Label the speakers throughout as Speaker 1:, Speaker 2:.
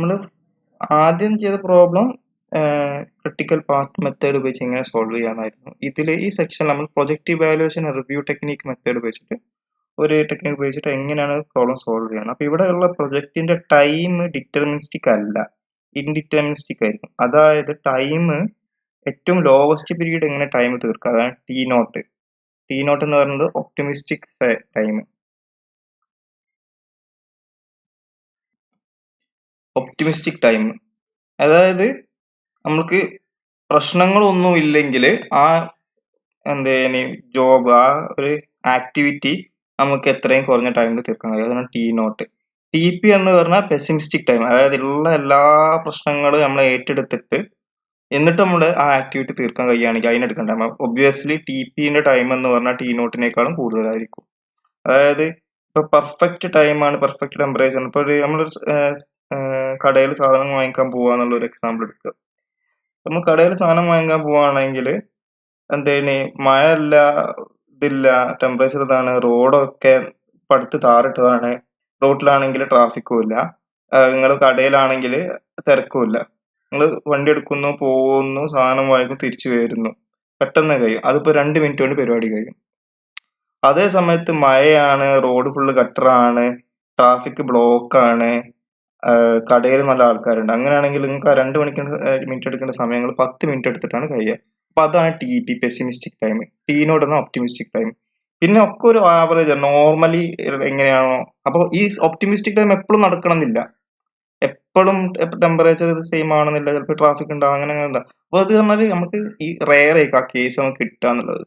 Speaker 1: നമ്മൾ ആദ്യം ചെയ്ത പ്രോബ്ലം ക്രിട്ടിക്കൽ പാത്ത് മെത്തേഡ് ഉപയോഗിച്ച് എങ്ങനെ സോൾവ് ചെയ്യാനായിരുന്നു. ഇതിൽ ഈ സെക്ഷൻ നമ്മൾ project evaluation review technique method ഉപയോഗിച്ചിട്ട് ഒരു ടെക്നിക് ഉപയോഗിച്ചിട്ട് എങ്ങനെയാണ് പ്രോബ്ലം സോൾവ് ചെയ്യുന്നത്. അപ്പോൾ ഇവിടെയുള്ള പ്രൊജക്റ്റിന്റെ ടൈം ഡിറ്റർമിനിസ്റ്റിക് അല്ല, ഇൻഡിറ്റർമിനിസ്റ്റിക് ആയിരിക്കും. അതായത് ടൈം ഏറ്റവും ലോവസ്റ്റ് പീരീഡ് എങ്ങനെ ടൈം തീർക്കുക, അതാണ് ടി നോട്ട്. ടി നോട്ട് എന്ന് പറയുന്നത് ഒപ്റ്റിമിസ്റ്റിക് ടൈം. ഒപ്റ്റിമിസ്റ്റിക് ടൈം അതായത് നമുക്ക് പ്രശ്നങ്ങളൊന്നും ഇല്ലെങ്കിൽ ആ ജോബ്, ആ ഒരു ആക്ടിവിറ്റി നമുക്ക് എത്രയും കുറഞ്ഞ ടൈമിൽ തീർക്കാൻ കഴിയും. അതാണ് ടി നോട്ട്. ടി പി എന്ന് പറഞ്ഞാൽ പെസിമിസ്റ്റിക് ടൈം, അതായത് ഉള്ള എല്ലാ പ്രശ്നങ്ങളും നമ്മൾ ഏറ്റെടുത്തിട്ട് എന്നിട്ട് നമ്മൾ ആ ആക്ടിവിറ്റി തീർക്കാൻ കഴിയുകയാണെങ്കിൽ അതിനെടുക്കേണ്ട ടൈം ഒബ്വിയസ്ലി ടി പിന്റെ ടൈം എന്ന് പറഞ്ഞാൽ ടി നോട്ടിനേക്കാളും കൂടുതലായിരിക്കും. അതായത് ഇപ്പൊ പെർഫെക്റ്റ് ടൈമാണ്, പെർഫെക്റ്റ് ടെമ്പറേച്ചർ. ഇപ്പൊ നമ്മളൊരു കടയിൽ സാധനം വാങ്ങിക്കാൻ പോവാന്നുള്ള ഒരു എക്സാമ്പിൾ എടുക്കുക. നമ്മൾ കടയിൽ സാധനം വാങ്ങിക്കാൻ പോവാണെങ്കിൽ മഴ ഇല്ല, ഇതില്ല, ടെമ്പറേച്ചർ ഇതാണ്, റോഡൊക്കെ പടുത്ത് താറിട്ടതാണ്, റോഡിലാണെങ്കിൽ ട്രാഫിക്കും ഇല്ല, നിങ്ങൾ കടയിലാണെങ്കിൽ തിരക്കും ഇല്ല. നിങ്ങൾ വണ്ടി എടുക്കുന്നു, പോകുന്നു, സാധനം വാങ്ങിക്കുന്നു, തിരിച്ചു വരുന്നു, പെട്ടെന്ന് കഴിയും. അതിപ്പോ 2 മിനിറ്റ് കൊണ്ട് പരിപാടി കഴിയും. അതേ സമയത്ത് മഴയാണ്, റോഡ് ഫുള്ള് ഗട്ടറാണ്, ട്രാഫിക് ബ്ലോക്കാണ്, കടയിൽ നല്ല ആൾക്കാരുണ്ട്. അങ്ങനെയാണെങ്കിൽ നിങ്ങൾക്ക് ആ 2 മിനിറ്റ് എടുക്കേണ്ട സമയങ്ങൾ 10 മിനിറ്റ് എടുത്തിട്ടാണ് കഴിയുക. അപ്പൊ അതാണ് T P, pessimistic time. T നോട് എന്ന ഒപ്റ്റിമിസ്റ്റിക് ടൈം. പിന്നെ ഒക്കെ ഒരു ആവറേജ് നോർമലി എങ്ങനെയാണോ. അപ്പൊ ഈ ഒപ്റ്റിമിസ്റ്റിക് ടൈം എപ്പോഴും നടക്കണമെന്നില്ല, എപ്പോഴും ടെമ്പറേച്ചർ ഇത് സെയിം ആണെന്നില്ല, ചിലപ്പോൾ ട്രാഫിക് ഉണ്ടാവും, അങ്ങനെ ഉണ്ടാവും. അപ്പൊ അത് പറഞ്ഞാൽ നമുക്ക് ഈ റെയർ ആയിരിക്കും ആ കേസ് നമുക്ക് കിട്ടുക എന്നുള്ളത്.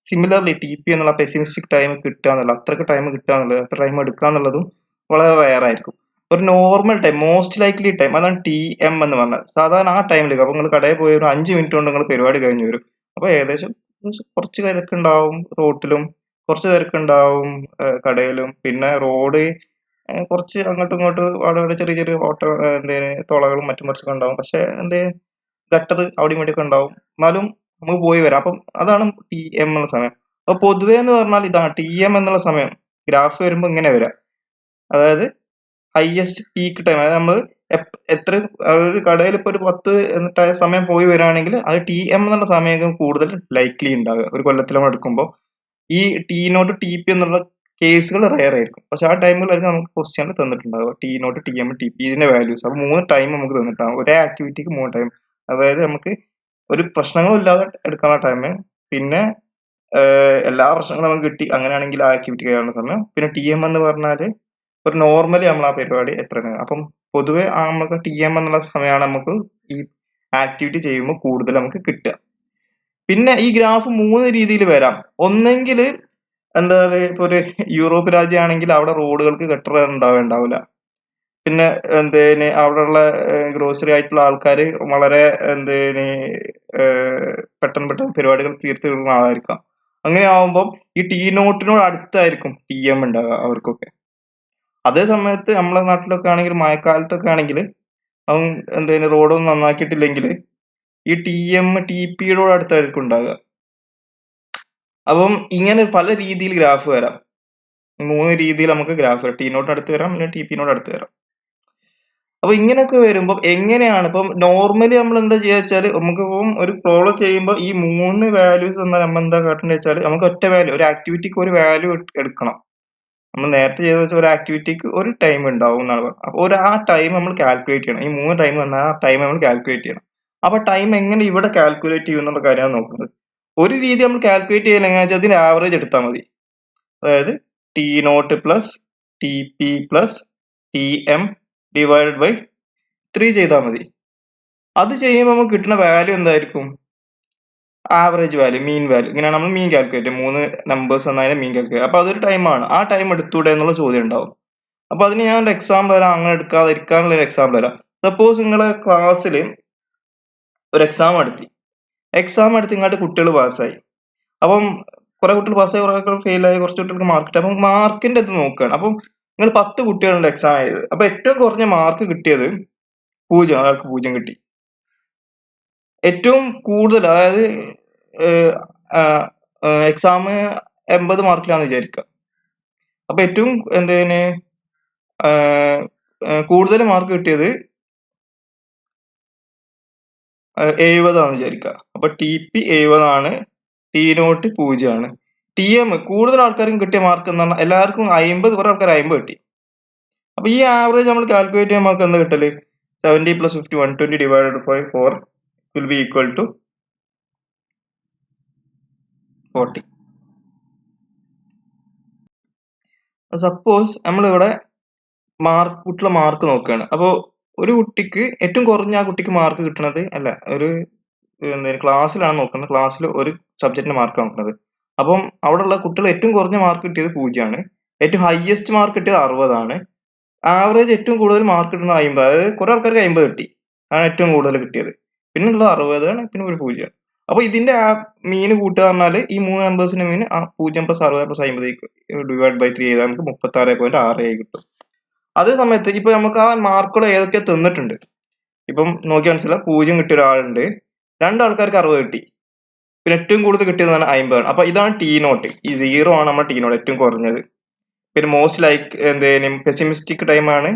Speaker 1: സിമിലർലി ടി പി എന്നുള്ള പെസിമിസ്റ്റിക് ടൈം കിട്ടുക എന്നുള്ളത്, അത്രയ്ക്ക് ടൈം കിട്ടുക എന്നുള്ളത്, അത്ര ടൈം എടുക്കുക എന്നുള്ളതും വളരെ റെയർ ആയിരിക്കും. ഒരു normal time, most likely time, അതാണ് ടി എം എന്ന് പറഞ്ഞാൽ. സാധാരണ ആ ടൈമിലേക്ക് അപ്പൊ നിങ്ങൾ കടയിൽ പോയി ഒരു 5 മിനിറ്റ് കൊണ്ട് നിങ്ങൾ പരിപാടി കഴിഞ്ഞു വരും. അപ്പൊ ഏകദേശം കുറച്ച് തിരക്കുണ്ടാവും റോട്ടിലും, കുറച്ച് തിരക്കുണ്ടാവും കടയിലും, പിന്നെ റോഡ് കുറച്ച് അങ്ങോട്ടും ഇങ്ങോട്ടും അവിടെ ചെറിയ ചെറിയ തുളകളും മറ്റും മറിച്ചൊക്കെ ഉണ്ടാവും. പക്ഷെ ഗട്ടർ അവിടെ ഇവിടെയൊക്കെ ഉണ്ടാവും, എന്നാലും നമുക്ക് പോയി വരാം. അപ്പം അതാണ് ടി എം എന്നുള്ള സമയം. അപ്പൊ പൊതുവെ എന്ന് പറഞ്ഞാൽ ഇതാണ് ടി എം എന്നുള്ള സമയം. ഗ്രാഫ് വരുമ്പോൾ ഇങ്ങനെ വരാം, അതായത് ഹയസ്റ്റ് പീക്ക് ടൈം. അതായത് നമ്മൾ എത്ര ഒരു കടയിൽ ഇപ്പൊ ഒരു 10 സമയം പോയി വരികയാണെങ്കിൽ അത് ടി എം എന്നുള്ള സമയം കൂടുതൽ ലൈക്ലി ഉണ്ടാവുക. ഒരു കൊല്ലത്തിൽ നമ്മൾ എടുക്കുമ്പോൾ ഈ ടി നോട്ട് ടി പി എന്നുള്ള കേസുകൾ റയർ ആയിരിക്കും. പക്ഷെ ആ ടൈമുകളായിരിക്കും നമുക്ക് ക്വസ്റ്റ്യനിൽ തന്നിട്ടുണ്ടാവുക, T nought, T M, T P, ഇതിന്റെ വാല്യൂസ്. അപ്പൊ 3 ടൈം നമുക്ക് തന്നിട്ടുണ്ടാകും, ഒരേ ആക്ടിവിറ്റിക്ക് 3 ടൈം. അതായത് നമുക്ക് ഒരു പ്രശ്നങ്ങളും ഇല്ലാതെ എടുക്കാനുള്ള ടൈം, പിന്നെ എല്ലാ പ്രശ്നങ്ങളും നമുക്ക് കിട്ടി, അങ്ങനെയാണെങ്കിൽ ആ ആക്ടിവിറ്റി കഴിയാനുള്ള സമയം. പിന്നെ ടി എം എന്ന് പറഞ്ഞാൽ ഒരു നോർമലി നമ്മൾ ആ പരിപാടി എത്രയാണ്. അപ്പം പൊതുവെ നമുക്ക് ടി എം എന്നുള്ള സമയമാണ് നമുക്ക് ഈ ആക്ടിവിറ്റി ചെയ്യുമ്പോൾ കൂടുതൽ നമുക്ക് കിട്ടുക. പിന്നെ ഈ ഗ്രാഫ് 3 രീതിയിൽ വരാം. ഒന്നെങ്കിൽ എന്താ പറയുക, ഇപ്പൊ ഒരു യൂറോപ്പ് രാജ്യമാണെങ്കിൽ അവിടെ റോഡുകൾക്ക് ഗട്ടർ ഉണ്ടാവില്ല. പിന്നെ അവിടെയുള്ള ഗ്രോസറി ആയിട്ടുള്ള ആൾക്കാർ വളരെ പെട്ടെന്ന് പരിപാടികൾ തീർത്തിടുന്ന ആളായിരിക്കാം. അങ്ങനെ ആവുമ്പോൾ ഈ ടി നോട്ടിനോട് അടുത്തായിരിക്കും ടി എം ഉണ്ടാവുക അവർക്കൊക്കെ. അതേ സമയത്ത് നമ്മളെ നാട്ടിലൊക്കെ ആണെങ്കിൽ, മഴക്കാലത്തൊക്കെ ആണെങ്കിൽ അവൻ റോഡൊന്നും നന്നാക്കിയിട്ടില്ലെങ്കിൽ ഈ ടി എം ടി പിയോട് അടുത്തായിരിക്കും ഉണ്ടാവുക. അപ്പം ഇങ്ങനെ പല രീതിയിൽ ഗ്രാഫ് വരാം. 3 രീതിയിൽ നമുക്ക് ഗ്രാഫ് വരാം. ടി നോട്ട് അടുത്ത് വരാം, പിന്നെ ടി പിനോട് അടുത്ത് വരാം. അപ്പൊ ഇങ്ങനെയൊക്കെ വരുമ്പോൾ എങ്ങനെയാണ് ഇപ്പം നോർമലി നമ്മൾ എന്താ ചെയ്യുക വെച്ചാൽ, നമുക്ക് ഇപ്പം ഒരു പ്രോബ്ലം ചെയ്യുമ്പോൾ ഈ 3 വാല്യൂസ് എന്നാൽ നമ്മൾ എന്താ കാട്ടേണ്ടത് വെച്ചാൽ, നമുക്ക് ഒറ്റ വാല്യൂ, ഒരു ആക്ടിവിറ്റിക്ക് ഒരു വാല്യൂ എടുക്കണം. നമ്മൾ നേരത്തെ ചെയ്ത വെച്ചാൽ ഒരു ആക്ടിവിറ്റിക്ക് ഒരു ടൈം ഉണ്ടാവും എന്നാണ് പറഞ്ഞത്. അപ്പോൾ ആ ടൈം നമ്മൾ കാൽക്കുലേറ്റ് ചെയ്യണം. ഈ 3 ടൈം വന്നാൽ ആ ടൈം നമ്മൾ കാൽക്കുലേറ്റ് ചെയ്യണം. അപ്പൊ ടൈം എങ്ങനെ ഇവിടെ കാൽക്കുലേറ്റ് ചെയ്യും എന്നുള്ള കാര്യമാണ് നോക്കുന്നത്. ഒരു രീതി നമ്മൾ കാൽക്കുലേറ്റ് ചെയ്യാൻ എങ്ങനെയാ വെച്ചാൽ അതിന് ആവറേജ് എടുത്താൽ മതി. അതായത് T nought plus T P plus T M divided by 3 ചെയ്താൽ മതി. അത് ചെയ്യുമ്പോൾ നമുക്ക് കിട്ടുന്ന വാല്യൂ എന്തായിരിക്കും? Average value, mean value. ഇങ്ങനെയാണ് നമ്മൾ മീൻ കാൽക്കുലേറ്റ്, 3 നമ്പേഴ്സ് എന്നതിന് മീൻ കാൽക്കുലേറ്റ്. അപ്പൊ അതൊരു ടൈമാണ്. ആ ടൈം എടുത്തൂടെ എന്നുള്ള ചോദ്യം ഉണ്ടാവും. അപ്പൊ അതിന് ഞാൻ ഒരു എക്സാമ്പിൾ തരാം, അങ്ങനെ എടുക്കാതിരിക്കാനുള്ള ഒരു എക്സാമ്പിൾ തരാം. സപ്പോസ് നിങ്ങളെ ക്ലാസ്സിൽ ഒരു എക്സാം എടുത്ത് ഇങ്ങോട്ട് കുട്ടികൾ പാസ്സായി. അപ്പം കുറെ കുട്ടികൾ പാസ്സായി, കുറെ കുട്ടികൾ ഫെയിലായി, കുറച്ച് കുട്ടികൾക്ക് മാർക്ക് കിട്ടി. അപ്പം മാർക്കിന്റെ ഇത് നോക്കുകയാണ്. അപ്പം നിങ്ങൾ 10 കുട്ടികളുണ്ട് എക്സാം ആയത്. അപ്പൊ ഏറ്റവും കുറഞ്ഞ മാർക്ക് കിട്ടിയത് 0, ഒരാൾക്ക് 0 കിട്ടി. ഏറ്റവും കൂടുതൽ, അതായത് എക്സാം 80 മാർക്കിലാന്ന് വിചാരിക്കുക. അപ്പൊ ഏറ്റവും കൂടുതൽ മാർക്ക് കിട്ടിയത് 70 ആണെന്ന് വിചാരിക്കുക. അപ്പൊ TP 70 ആണ്, T0 0 ആണ്. TM കൂടുതൽ ആൾക്കാർക്കും കിട്ടിയ മാർക്ക് എന്ന് പറഞ്ഞാൽ എല്ലാവർക്കും 50, കുറെ ആൾക്കാർ 50 കിട്ടി. അപ്പൊ ഈ ആവറേജ് നമ്മൾ കാൽക്കുലേറ്റ് ചെയ്യുമ്പോൾ നമുക്ക് എന്താ കിട്ടല്? 70 + 50 120 / 4 will be equal to 40. Suppose നമ്മളിവിടെ കുട്ടിയുടെ മാർക്ക് നോക്കുകയാണ്. അപ്പോൾ ഒരു കുട്ടിക്ക് ഏറ്റവും കുറഞ്ഞ ആ കുട്ടിക്ക് മാർക്ക് കിട്ടുന്നത് അല്ല, ഒരു ക്ലാസ്സിലാണ് നോക്കുന്നത്. ക്ലാസ്സിൽ ഒരു സബ്ജക്റ്റിന്റെ മാർക്ക് നോക്കുന്നത്. അപ്പം അവിടെയുള്ള കുട്ടികൾ ഏറ്റവും കുറഞ്ഞ മാർക്ക് കിട്ടിയത് 0 ആണ്. ഏറ്റവും ഹയസ്റ്റ് മാർക്ക് കിട്ടിയത് 60 ആണ്. ആവറേജ് ഏറ്റവും കൂടുതൽ മാർക്ക് കിട്ടുന്നത് 50. അതായത് കുറെ ആൾക്കാർക്ക് 50 കിട്ടി, ആണ് ഏറ്റവും കൂടുതൽ കിട്ടിയത്. പിന്നെ ഉള്ളത് 60 ആണ്, പിന്നെ ഒരു 0. അപ്പൊ ഇതിന്റെ ആ മീൻ കൂട്ടുക പറഞ്ഞാൽ ഈ 3 നമ്പേഴ്സിന്റെ മീൻ 0 + 60 + 50 /3 ചെയ്താൽ നമുക്ക് 36.6 കിട്ടും. അതേ സമയത്ത് ഇപ്പൊ നമുക്ക് ആ മാർക്കുകൾ ഏതൊക്കെ തന്നിട്ടുണ്ട്. ഇപ്പം നോക്കി മനസ്സിലാവും. 0 കിട്ടിയ ഒരാളുണ്ട്, 2 ആൾക്കാർക്ക് 60 കിട്ടി, പിന്നെ ഏറ്റവും കൂടുതൽ കിട്ടിയതാണ് 50 ആണ്. അപ്പൊ ഇതാണ് T0. ഈ 0 ആണ് നമ്മുടെ T0 ഏറ്റവും കുറഞ്ഞത്. പിന്നെ മോസ്റ്റ് ലൈക്ക് പെസിമിസ്റ്റിക് ടൈം ആണ്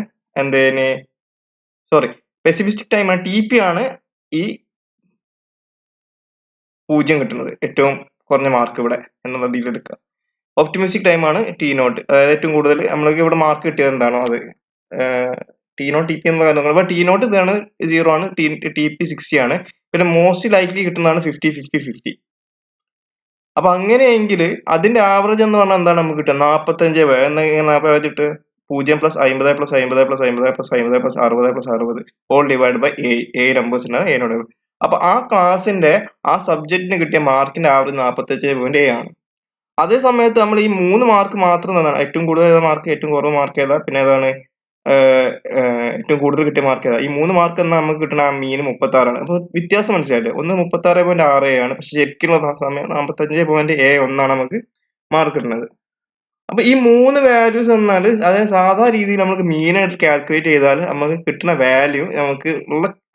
Speaker 1: പെസിമിസ്റ്റിക് ടൈം ആണ് TP ആണ് ഈ 0 കിട്ടുന്നത്, ഏറ്റവും കുറഞ്ഞ മാർക്ക് ഇവിടെ എന്നുള്ള രീതിയിൽ എടുക്കുക. ഒപ്റ്റിമിസ്റ്റിക് ടൈം ആണ് T0, അതായത് ഏറ്റവും കൂടുതൽ നമ്മൾക്ക് ഇവിടെ മാർക്ക് കിട്ടിയത് എന്താണോ അത്. T0 TP എന്നുള്ള കാര്യങ്ങൾ. അപ്പൊ T0 ഇതാണ് 0 ആണ്, TP 60 ആണ്. പിന്നെ മോസ്റ്റ് ലൈക്ലി കിട്ടുന്നതാണ് 50 50 50. അപ്പൊ അങ്ങനെയെങ്കിൽ അതിന്റെ ആവറേജ് എന്ന് പറഞ്ഞാൽ എന്താണ് നമുക്ക് കിട്ടുക? 45 ആവറേജ് ഇട്ട് 0 + 50 + 50 + 50 + 50 + 60 + 60 all divided by A numbers ഉണ്ട്, A. അപ്പൊ ആ ക്ലാസിന്റെ ആ സബ്ജക്റ്റിന് കിട്ടിയ മാർക്കിന്റെ ആവറേജ് 45.7 ആണ്. അതേ സമയത്ത് നമ്മൾ ഈ 3 മാർക്ക് മാത്രം തന്നാണ് ഏറ്റവും കൂടുതൽ മാർക്ക്, ഏറ്റവും കുറവ് മാർക്ക് ഏതാ, പിന്നെ ഏതാണ് ഏറ്റവും കൂടുതൽ കിട്ടിയ മാർക്ക് ഏതാ, ഈ 3 മാർക്ക് എന്നാൽ നമുക്ക് കിട്ടുന്ന ആ മീൻ 36 ആണ്. അപ്പൊ വ്യത്യാസം മനസ്സിലായില്ലേ? ഒന്ന് 36.6 ആണ്, പക്ഷെ ശരിക്കുള്ള സമയം 45.1 ആണ് നമുക്ക് മാർക്ക് കിട്ടുന്നത്. അപ്പൊ ഈ 3 വാല്യൂസ് എന്നാൽ അതായത് സാധാ രീതിയിൽ നമുക്ക് മീനായിട്ട് കാൽക്കുലേറ്റ് ചെയ്താൽ നമുക്ക് കിട്ടുന്ന വാല്യൂ നമുക്ക്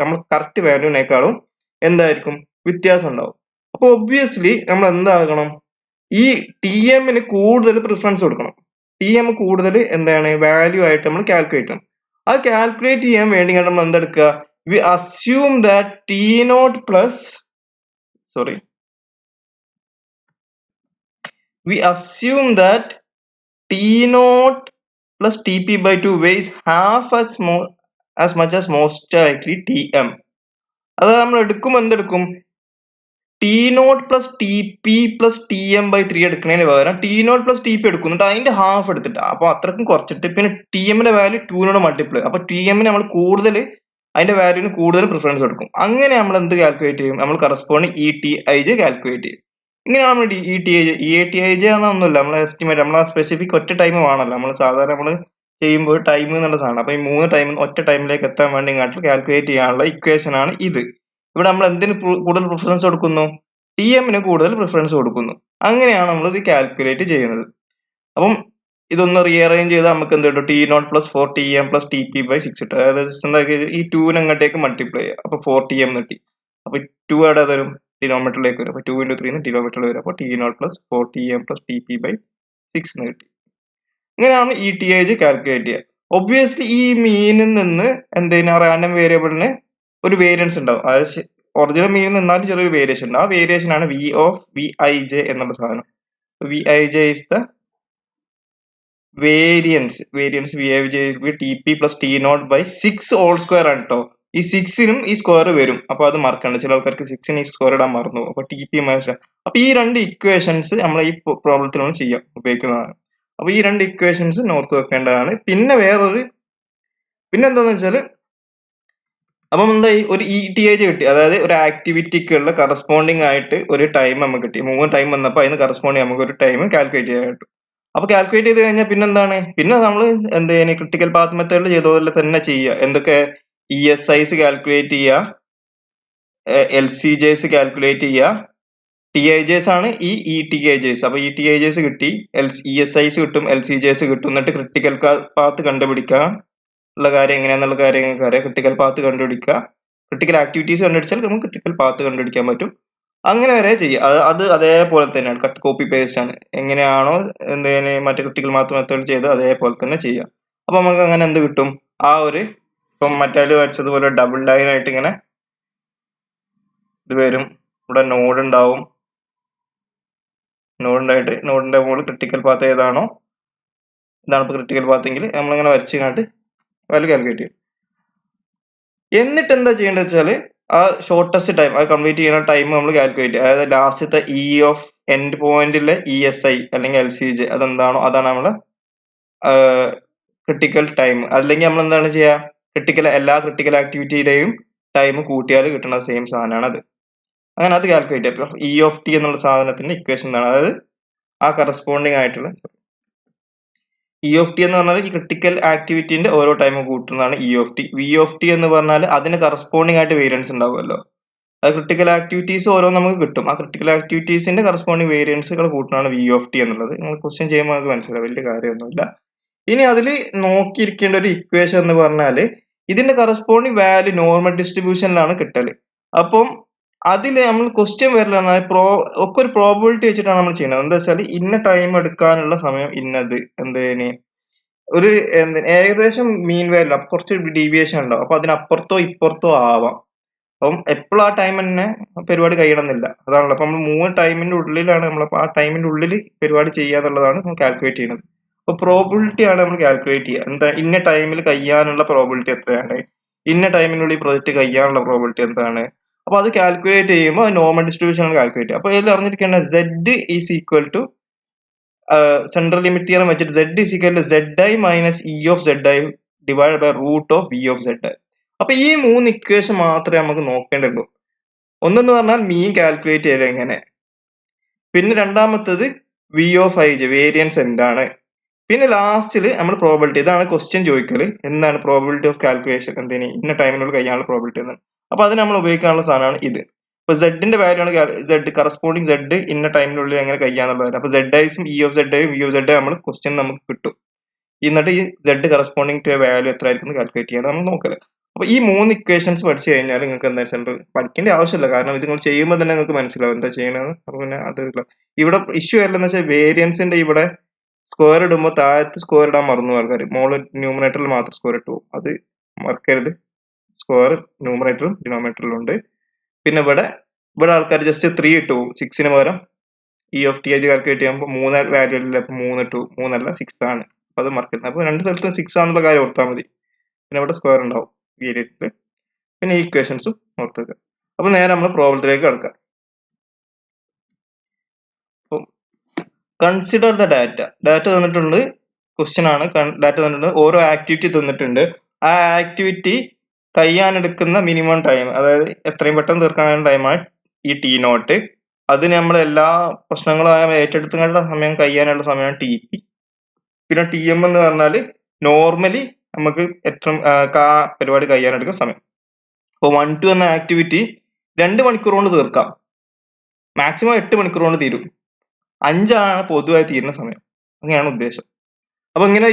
Speaker 1: നമ്മൾ കറക്റ്റ് വാല്യൂവിനേക്കാളും എന്തായിരിക്കും വ്യത്യാസം ഉണ്ടാവും. അപ്പൊ ഒബ്വിയസ്ലി നമ്മൾ എന്താകണം? ഈ TM കൂടുതൽ പ്രിഫറൻസ് കൊടുക്കണം. TM കൂടുതൽ എന്താണ് വാല്യൂ ആയിട്ട് നമ്മൾ കാൽക്കുലേറ്റ് ചെയ്യണം. അത് കാൽക്കുലേറ്റ് ചെയ്യാൻ വേണ്ടി നമ്മൾ എന്തെടുക്കുക? We assume that T0 plus T0 plus TP/2 weighs half as much as most likely TM. അതായത് നമ്മൾ എടുക്കുമ്പോൾ എന്തെടുക്കും? T0 plus TP plus TM/3 എടുക്കുന്നതിന് പകരം T0 plus TP എടുക്കുന്നുണ്ട്, അതിന്റെ ഹാഫ് എടുത്തിട്ട്. അപ്പൊ അത്രക്കും കുറച്ചിട്ട് പിന്നെ TMന്റെ വാല്യൂ 2 മൾട്ടിപ്ലൈ. അപ്പൊ TM നമ്മൾ കൂടുതൽ അതിന്റെ വാല്യൂവിന് കൂടുതൽ പ്രിഫറൻസ് കൊടുക്കും. അങ്ങനെ നമ്മൾ എന്ത് കാൽക്കുലേറ്റ് ചെയ്യും? നമ്മൾ കറസ്പോണ്ടിങ് ETIJ കാൽക്കുലേറ്റ് ചെയ്യും. ഇങ്ങനെയാണ് നമ്മൾ ETIJ എന്നൊന്നുമില്ല, നമ്മൾ എസ്റ്റിമേറ്റ്, നമ്മൾ സ്പെസിഫിക് ഒറ്റ ടൈം വേണമല്ലോ. നമ്മൾ സാധാരണ നമ്മൾ ചെയ്യുമ്പോൾ ടൈം എന്നുള്ള സാധനം. അപ്പൊ ഈ 3 ടൈം ഒറ്റ ടൈമിലേക്ക് എത്താൻ വേണ്ടി കാൽക്കുലേറ്റ് ചെയ്യാനുള്ള ഇക്വേഷൻ ആണ് ഇത്. ഇവിടെ നമ്മൾ എന്തിന് കൂടുതൽ പ്രിഫറൻസ് കൊടുക്കുന്നു? TMന് കൂടുതൽ പ്രിഫറൻസ് കൊടുക്കുന്നു. അങ്ങനെയാണ് നമ്മൾ ഇത് കാൽക്കുലേറ്റ് ചെയ്യുന്നത്. അപ്പം ഇതൊന്ന് റീഅറേഞ്ച് ചെയ്താൽ നമുക്ക് എന്ത് കിട്ടും? T0 + 4 TM + TP/6 കിട്ടും. അതായത് എന്താക്കി ഈ 2 അങ്ങോട്ടേക്ക് മൾട്ടിപ്ലൈ ചെയ്യുക. അപ്പൊ 4 TM കിട്ടി. അപ്പൊ 2 എവിടെ വരും? ഡിനോമിനേറ്ററിലേക്ക് വരും. അപ്പൊ 2 × 3 ഡിനോമിനേറ്ററിൽ വരും. അപ്പൊ T0 + 4 TM + TP/6 എന്ന് കിട്ടി. ഇങ്ങനെയാണ് ETIJ കാൽക്കുലേറ്റ് ചെയ്യുക. ഒബ്വിയസ്ലി ഈ മീനിൽ നിന്ന് റാൻഡം വേരിയബിളിന് ഒരു വേരിയൻസ് ഉണ്ടാവും. അതായത് ഒറിജിനൽ മീനിൽ നിന്നാലും ചെറിയൊരു വേരിയേഷൻ ഉണ്ട്. ആ വേരിയേഷൻ ആണ് VIJ എന്നുള്ള സാധനം. VIJ is the variance VIJ TP plus T0/6 whole square ആണ് കേട്ടോ. ഈ 6നും ഈ സ്ക്വയർ വരും. അപ്പൊ അത് മറക്കണ്ട. ചില ആൾക്കാർക്ക് 6ന് ഈ സ്ക്വയർ ഇടാൻ മറന്നു. അപ്പൊ TP അപ്പൊ ഈ 2 ഇക്വേഷൻസ് നമ്മൾ ഈ പ്രോബ്ലത്തിലാണ് ഉപയോഗിക്കുന്നതാണ്. അപ്പൊ ഈ 2 ഇക്വേഷൻസ് നോർത്ത് വെക്കേണ്ടതാണ്. പിന്നെ എന്താന്ന് വെച്ചാല് അപ്പം എന്തായി? ഒരു ETIJ കിട്ടി. അതായത് ഒരു ആക്ടിവിറ്റിക്കുള്ള കറസ്പോണ്ടിങ് ആയിട്ട് ഒരു ടൈം നമുക്ക് കിട്ടി. 3 ടൈം വന്നപ്പോൾ അതിന് കറസ്പോണ്ടിങ് നമുക്ക് ഒരു ടൈം കാൽക്കുലേറ്റ് ചെയ്യാൻ കിട്ടും. അപ്പൊ കാൽക്കുലേറ്റ് ചെയ്ത് കഴിഞ്ഞാൽ പിന്നെന്താണ്? പിന്നെ നമ്മൾ ക്രിട്ടിക്കൽ പാത്ത് മെത്തേഡിൽ ചെയ്തതുപോലെ തന്നെ ചെയ്യുക. എന്തൊക്കെ? ESIs കാൽക്കുലേറ്റ് ചെയ്യുക, LCJs കാൽക്കുലേറ്റ് ചെയ്യുക, TIJs ആണ് ഈ ETIJs. അപ്പൊ ETIJs കിട്ടി, ESIs കിട്ടും, LCJs കിട്ടും. എന്നിട്ട് ക്രിട്ടിക്കൽ പാത്ത് കണ്ടുപിടിക്കുക ഉള്ള കാര്യം എങ്ങനെയാന്നുള്ള കാര്യങ്ങൾക്ക് അറിയാം. ക്രിട്ടിക്കൽ പാത്ത് കണ്ടുപിടിക്കുക, ക്രിട്ടിക്കൽ ആക്ടിവിറ്റീസ് കണ്ടുപിടിച്ചാൽ നമുക്ക് ക്രിട്ടിക്കൽ പാത്ത് കണ്ടുപിടിക്കാൻ പറ്റും. അങ്ങനെ വരെ ചെയ്യുക. അത് അതേപോലെ തന്നെയാണ്, കട്ട് കോപ്പി പേസ്റ്റ് ആണ്. എങ്ങനെയാണോ മറ്റേ ക്രിട്ടിക്കൽ മാത്ത് മെത്തേഡ് ചെയ്ത് അതേപോലെ തന്നെ ചെയ്യുക. അപ്പൊ നമുക്ക് അങ്ങനെ എന്ത് കിട്ടും? ആ ഒരു ഇപ്പം മറ്റേ വരച്ചതുപോലെ ഡബിൾ ലൈൻ ആയിട്ട് ഇങ്ങനെ ഇത് വരും. ഇവിടെ നോഡ് ഉണ്ടാവും. നോഡ് ഉണ്ടായിട്ട് നോഡിന്റെ മുകളിൽ ക്രിട്ടിക്കൽ പാത്ത് ഏതാണോ ഇതാണ് ഇപ്പോൾ ക്രിട്ടിക്കൽ പാത്തെങ്കിൽ നമ്മളിങ്ങനെ വരച്ച് കണ്ടിട്ട് വാല്യൂ കാൽക്കുലേറ്റ് ചെയ്യും. എന്നിട്ട് എന്താ ചെയ്യേണ്ടത് വെച്ചാൽ ആ ഷോർട്ടസ്റ്റ് ടൈം അത് കംപ്ലീറ്റ് ചെയ്യുന്ന ടൈം നമ്മൾ കാൽക്കുലേറ്റ് ചെയ്യുക. അതായത് ലാസ്റ്റത്തെ ഇ ഓഫ് എൻഡ് പോയിന്റിലെ ESI അല്ലെങ്കിൽ LCJ അതെന്താണോ അതാണ് നമ്മളെ ക്രിട്ടിക്കൽ ടൈം. അല്ലെങ്കിൽ നമ്മൾ എന്താണ് ചെയ്യുക, എല്ലാ ക്രിട്ടിക്കൽ ആക്ടിവിറ്റിയുടെയും ടൈം കൂട്ടിയാൽ കിട്ടുന്ന സെയിം സാധനമാണ് അത്. അങ്ങനെ അത് കാൽക്കുലേറ്റ് ചെയ്യാം. E(t) എന്നുള്ള സാധനത്തിന്റെ ഇക്വേഷൻ എന്താണ്, അതായത് ആ കറസ്പോണ്ടിങ് ആയിട്ടുള്ള E(t) എന്ന് പറഞ്ഞാൽ ഈ ക്രിട്ടിക്കൽ ആക്ടിവിറ്റിന്റെ ഓരോ ടൈം കൂട്ടുന്നതാണ് E(t). V(t) എന്ന് പറഞ്ഞാൽ അതിന് കറസ്പോണ്ടിങ് ആയിട്ട് വേരിയൻസ് ഉണ്ടാവുമല്ലോ. അത് ക്രിട്ടിക്കൽ ആക്ടിവിറ്റീസ് ഓരോ നമുക്ക് കിട്ടും. ആ ക്രിട്ടിക്കൽ ആക്ടിവിറ്റീസിന്റെ കറസ്പോണ്ടിങ് വേരിയൻസുകൾ കൂട്ടുന്നതാണ് V(t) എന്നുള്ളത്. നിങ്ങൾ ക്വസ്റ്റ്യൻ ചെയ്യുമ്പോൾ നമുക്ക് മനസ്സിലാവും, വലിയ കാര്യമൊന്നുമില്ല. ഇനി അതിൽ നോക്കിയിരിക്കേണ്ട ഒരു ഇക്വേഷൻ എന്ന് പറഞ്ഞാൽ ഇതിന്റെ കറസ്പോണ്ടിങ് വാല്യൂ നോർമൽ ഡിസ്ട്രിബ്യൂഷനിലാണ് കിട്ടല്. അപ്പം അതിൽ നമ്മൾ ക്വസ്റ്റ്യൻ വരില്ല, ഒക്കെ ഒരു പ്രോബിലിറ്റി വെച്ചിട്ടാണ് നമ്മൾ ചെയ്യുന്നത്. എന്താ വെച്ചാൽ ഇന്ന ടൈം എടുക്കാനുള്ള സമയം ഇന്നത് എന്തേന് ഒരു ഏകദേശം മീൻ വാല്യൂ, അപ്പൊ കുറച്ച് ഡീവിയേഷൻ ഉണ്ടാവും. അപ്പൊ അതിനപ്പുറത്തോ ഇപ്പുറത്തോ ആവാം. അപ്പം എപ്പോഴും ആ ടൈം തന്നെ പരിപാടി കഴിയണമെന്നില്ല. അതാണല്ലോ അപ്പൊ നമ്മൾ 3 ടൈമിന്റെ ഉള്ളിലാണ് നമ്മളപ്പോ ആ ടൈമിന്റെ ഉള്ളിൽ പരിപാടി ചെയ്യാന്നുള്ളതാണ് നമ്മൾ കാൽക്കുലേറ്റ് ചെയ്യുന്നത്. അപ്പൊ പ്രോബിലിറ്റി ആണ് നമ്മൾ കാൽക്കുലേറ്റ് ചെയ്യുക. എന്താ ഇന്ന ടൈമിൽ കഴിയാനുള്ള പ്രോബിലിറ്റി എത്രയാണ്, ഇന്ന ടൈമിനുള്ളിൽ പ്രൊജക്ട് കഴിയാനുള്ള പ്രോബിലിറ്റി എന്താണ്. അപ്പൊ അത് കാൽക്കുലേറ്റ് ചെയ്യുമ്പോൾ നോർമൽ ഡിസ്ട്രിബ്യൂഷൻ ആണ് കാൽക്കുലേറ്റ് ചെയ്യുക. അപ്പൊ ഇതിൽ അറിഞ്ഞിരിക്കേണ്ട Z is equal to central limit theorem വെച്ചിട്ട് Z is equal to ZI minus E of ZI divide by root of V of ZI. അപ്പൊ ഈ 3 ഇക്വേഷൻ മാത്രമേ നമുക്ക് നോക്കേണ്ടുള്ളൂ. ഒന്നെന്ന് പറഞ്ഞാൽ മീൻ കാൽക്കുലേറ്റ് ചെയ്ത് എങ്ങനെ, പിന്നെ രണ്ടാമത്തത് V ഓഫ് ij വേരിയൻസ് എന്താണ്, പിന്നെ ലാസ്റ്റിൽ നമ്മൾ പ്രോബിലിറ്റി. ഇതാണ് ക്വസ്റ്റ്യൻ ചോദിക്കല്, എന്താണ് പ്രോബിലിറ്റി ഓഫ് കാൽക്കുലേഷൻ, എന്തിന് ഇന്ന ടൈമിനുള്ളിൽ കഴിയാനുള്ള പ്രോബിലിറ്റി എന്താണ്. അപ്പൊ അത് നമ്മൾ ഉപയോഗിക്കാനുള്ള സാധനമാണ് ഇത്. ഇപ്പൊ സെഡിന്റെ വാല്യൂ ആണ് കറസ്പോണ്ടിങ് Z ഇന്ന ടൈമിനുള്ളിൽ എങ്ങനെ കഴിയാന്നുള്ളത്. അപ്പൊ ZIസും E of ZI V of ZI നമ്മൾ ക്വസ്റ്റ്യൻ നമുക്ക് കിട്ടും. എന്നിട്ട് ഈ Z കറസ്പോണ്ടിങ് ടു വാല്യൂ എത്ര ആയിരിക്കും കാൽക്കുലേറ്റ് ചെയ്യണം നമ്മൾ നോക്കല്. അപ്പൊ ഈ 3 ഇക്വേഷൻസ് പഠിച്ചു കഴിഞ്ഞാൽ നിങ്ങൾക്ക് എന്താ വെച്ചാൽ പഠിക്കേണ്ട ആവശ്യമില്ല, കാരണം ഇത് നിങ്ങൾ ചെയ്യുമ്പോൾ തന്നെ നിങ്ങൾക്ക് മനസ്സിലാവും എന്താ ചെയ്യണമെന്ന്. അപ്പൊ പിന്നെ അത് ഇവിടെ ഇഷ്യൂ വരില്ലെന്ന് വെച്ചാൽ വേരിയൻസിന്റെ ഇവിടെ സ്ക്വയർ ഇടുമ്പോൾ താഴത്ത് സ്ക്വയർ ഇടാൻ മറന്നു ആൾക്കാർ, മോള് ന്യൂമറേറ്ററിൽ മാത്രം സ്ക്വയർ ഇട്ടു, അത് മറക്കരുത്. സ്ക്വയർ ന്യൂമറേറ്ററും ഡിനോമിനേറ്ററിലും ഉണ്ട്. പിന്നെ ഇവിടെ ആൾക്കാർ ജസ്റ്റ് 3 ഇട്ടു, 6ന് പകരം E(t) കാൽക്കുലേറ്റ് ചെയ്യുമ്പോൾ 3 വാല്യൂ അല്ല, 3 ഇട്ടു, 3 അല്ല 6 ആണ്. അപ്പൊ അത് മറക്കരുത്. അപ്പൊ രണ്ട് സ്ഥലത്തും 6 ആണെന്നുള്ള കാര്യം ഓർത്താൽ മതി. പിന്നെ ഇവിടെ സ്ക്വയർ ഉണ്ടാവും വേരിയൻസിൽ, പിന്നെ ഈ ഇക്വേഷൻസും ഓർത്ത് വെക്കുക. അപ്പൊ നേരെ നമ്മൾ പ്രോബ്ലത്തിലേക്ക് കിടക്കാം. കൺസിഡർ ദ ഡാറ്റ തന്നിട്ടുണ്ട്, ക്വസ്റ്റ്യൻ ആണ്. ഡാറ്റ തന്നിട്ടുണ്ട്, ഓരോ ആക്ടിവിറ്റി തന്നിട്ടുണ്ട്. ആ ആക്ടിവിറ്റി കഴിയാനെടുക്കുന്ന മിനിമം ടൈം, അതായത് എത്രയും പെട്ടെന്ന് തീർക്കാനുള്ള ടൈമാണ് ഈ T0. അതിന് നമ്മൾ എല്ലാ പ്രശ്നങ്ങളും ഏറ്റെടുത്തുള്ള സമയം കഴിയാനുള്ള സമയമാണ് TP. പിന്നെ TM എന്ന് പറഞ്ഞാൽ നോർമലി നമുക്ക് എത്ര പരിപാടി കഴിയാനെടുക്കുന്ന സമയം. അപ്പോൾ 1-2 എന്ന ആക്ടിവിറ്റി 2 മണിക്കൂർ കൊണ്ട് തീർക്കാം, മാക്സിമം 8 മണിക്കൂർ കൊണ്ട് തീരും. 5 ആണ് പൊതുവായി തീരുന്ന സമയം, അങ്ങനെയാണ് ഉദ്ദേശം. അപ്പൊ ഇങ്ങനെ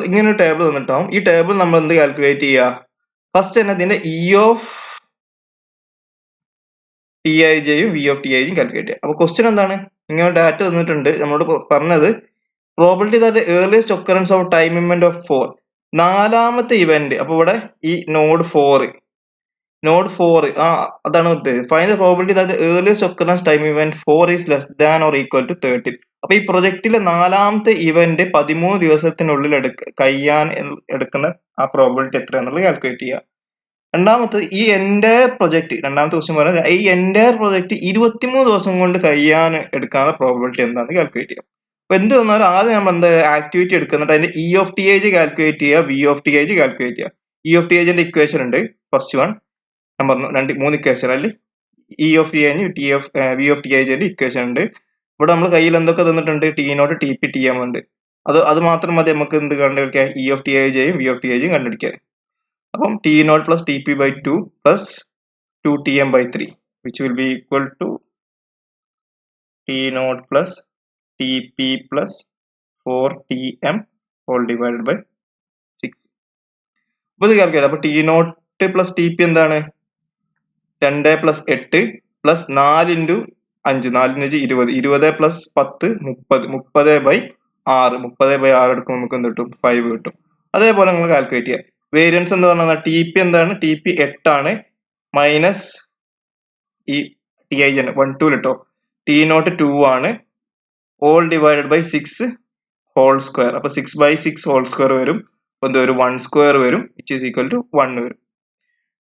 Speaker 1: ഇങ്ങനെ ഒരു ടേബിൾ തന്നിട്ടാവും. ഈ ടേബിൾ നമ്മൾ എന്ത് കാൽക്കുലേറ്റ് ചെയ്യുക, ഫസ്റ്റ് തന്നെ ഇതിന്റെ E ഓഫ് Tijയും V ഓഫ് Tijയും കാൽക്കുലേറ്റ് ചെയ്യുക. അപ്പൊ ക്വസ്റ്റ്യൻ എന്താണ്, ഇങ്ങനെ ഡാറ്റ തന്നിട്ടുണ്ട്, നമ്മളോട് പറഞ്ഞത് probability that earliest occurrence of time event of 4, നാലാമത്തെ ഇവന്റ്. അപ്പൊ ഇവിടെ ഈ നോഡ് 4 അതാണ് ഉദ്ദേശിച്ചത്. Find the probability that earliest occurrence time event 4 is less than or equal to 13. അപ്പൊ ഈ പ്രൊജക്റ്റിലെ നാലാമത്തെ ഇവന്റ് 13 ദിവസത്തിനുള്ളിൽ കഴിയാൻ എടുക്കുന്ന ആ പ്രോബിലിറ്റി എത്രയാന്നുള്ളത് കാൽക്കുലേറ്റ് ചെയ്യുക. രണ്ടാമത്തെ ഈ എൻറ്റയർ പ്രൊജക്ട്, രണ്ടാമത്തെ ക്വസ്റ്റ്യൻ പറഞ്ഞാൽ ഈ എൻറ്റയർ പ്രൊജക്ട് 23 ദിവസം കൊണ്ട് കഴിയാൻ എടുക്കാനുള്ള പ്രോബിലിറ്റി എന്താണെന്ന് കാൽക്കുലേറ്റ് ചെയ്യാം. അപ്പൊ എന്ത് വന്നാലും ആദ്യം നമ്മൾ എന്താ ആക്ടിവിറ്റി എടുക്കുന്നുണ്ട്, അതിന്റെ E ഓഫ് Tij കാൽക്കുലേറ്റ് ചെയ്യുക, V ഓഫ് Tij കാൽക്കുലേറ്റ് ചെയ്യുക. E ഓഫ് Tijന്റെ ഇക്വേഷൻ ഉണ്ട്, ഫസ്റ്റ് വൺ ഞാൻ പറഞ്ഞു, 3 ഇക്വേഷൻ അല്ലെ. E of Tij V of Tijന്റെ ഇക്വേഷൻ ഉണ്ട്. ഇവിടെ നമ്മൾ കയ്യിൽ എന്തൊക്കെ തന്നിട്ടുണ്ട്, T0, TP, TM ഉണ്ട്. അത് മാത്രം മതി നമുക്ക് എന്ത് കണ്ടുപിടിക്കാൻ, E ഓഫ് Tijയും V ഓഫ് Tijയും കണ്ടുപിടിക്കാൻ. അപ്പം T0 plus TP by 2 plus 2TM by 3 which will be equal to T0 plus TP plus 4TM all divided by 6. അപ്പോൾ ഇത് കാൽക്കുലേറ്റ്. അപ്പൊ T0 plus TP എന്താണ്, 2 plus 8 plus 4 into 5, 4 into 20, 20 plus 10 30, 30 by 6, 30 by 6 എടുക്കുമ്പോൾ നമുക്ക് എന്ത് കിട്ടും, 5 കിട്ടും. അതേപോലെ നിങ്ങൾ കാൽക്കുലേറ്റ് ചെയ്യുക. വേരിയൻസ് എന്ന് പറഞ്ഞാൽ TP എന്താണ്, TP 8 ആണ്, മൈനസ് ഈ ടി ഐ ജെ 1 2 കേട്ടോ. ടി നോട്ട് 2 ആണ്. All divided by 6 whole square. അപ്പൊ 6/6 ഹോൾ സ്ക്വയർ വരും. അപ്പൊ എന്ത് വരും? 1 സ്ക്വയർ വരും, വിച്ച് ഈസ് ഈക്വൽ ടു 1 വരും.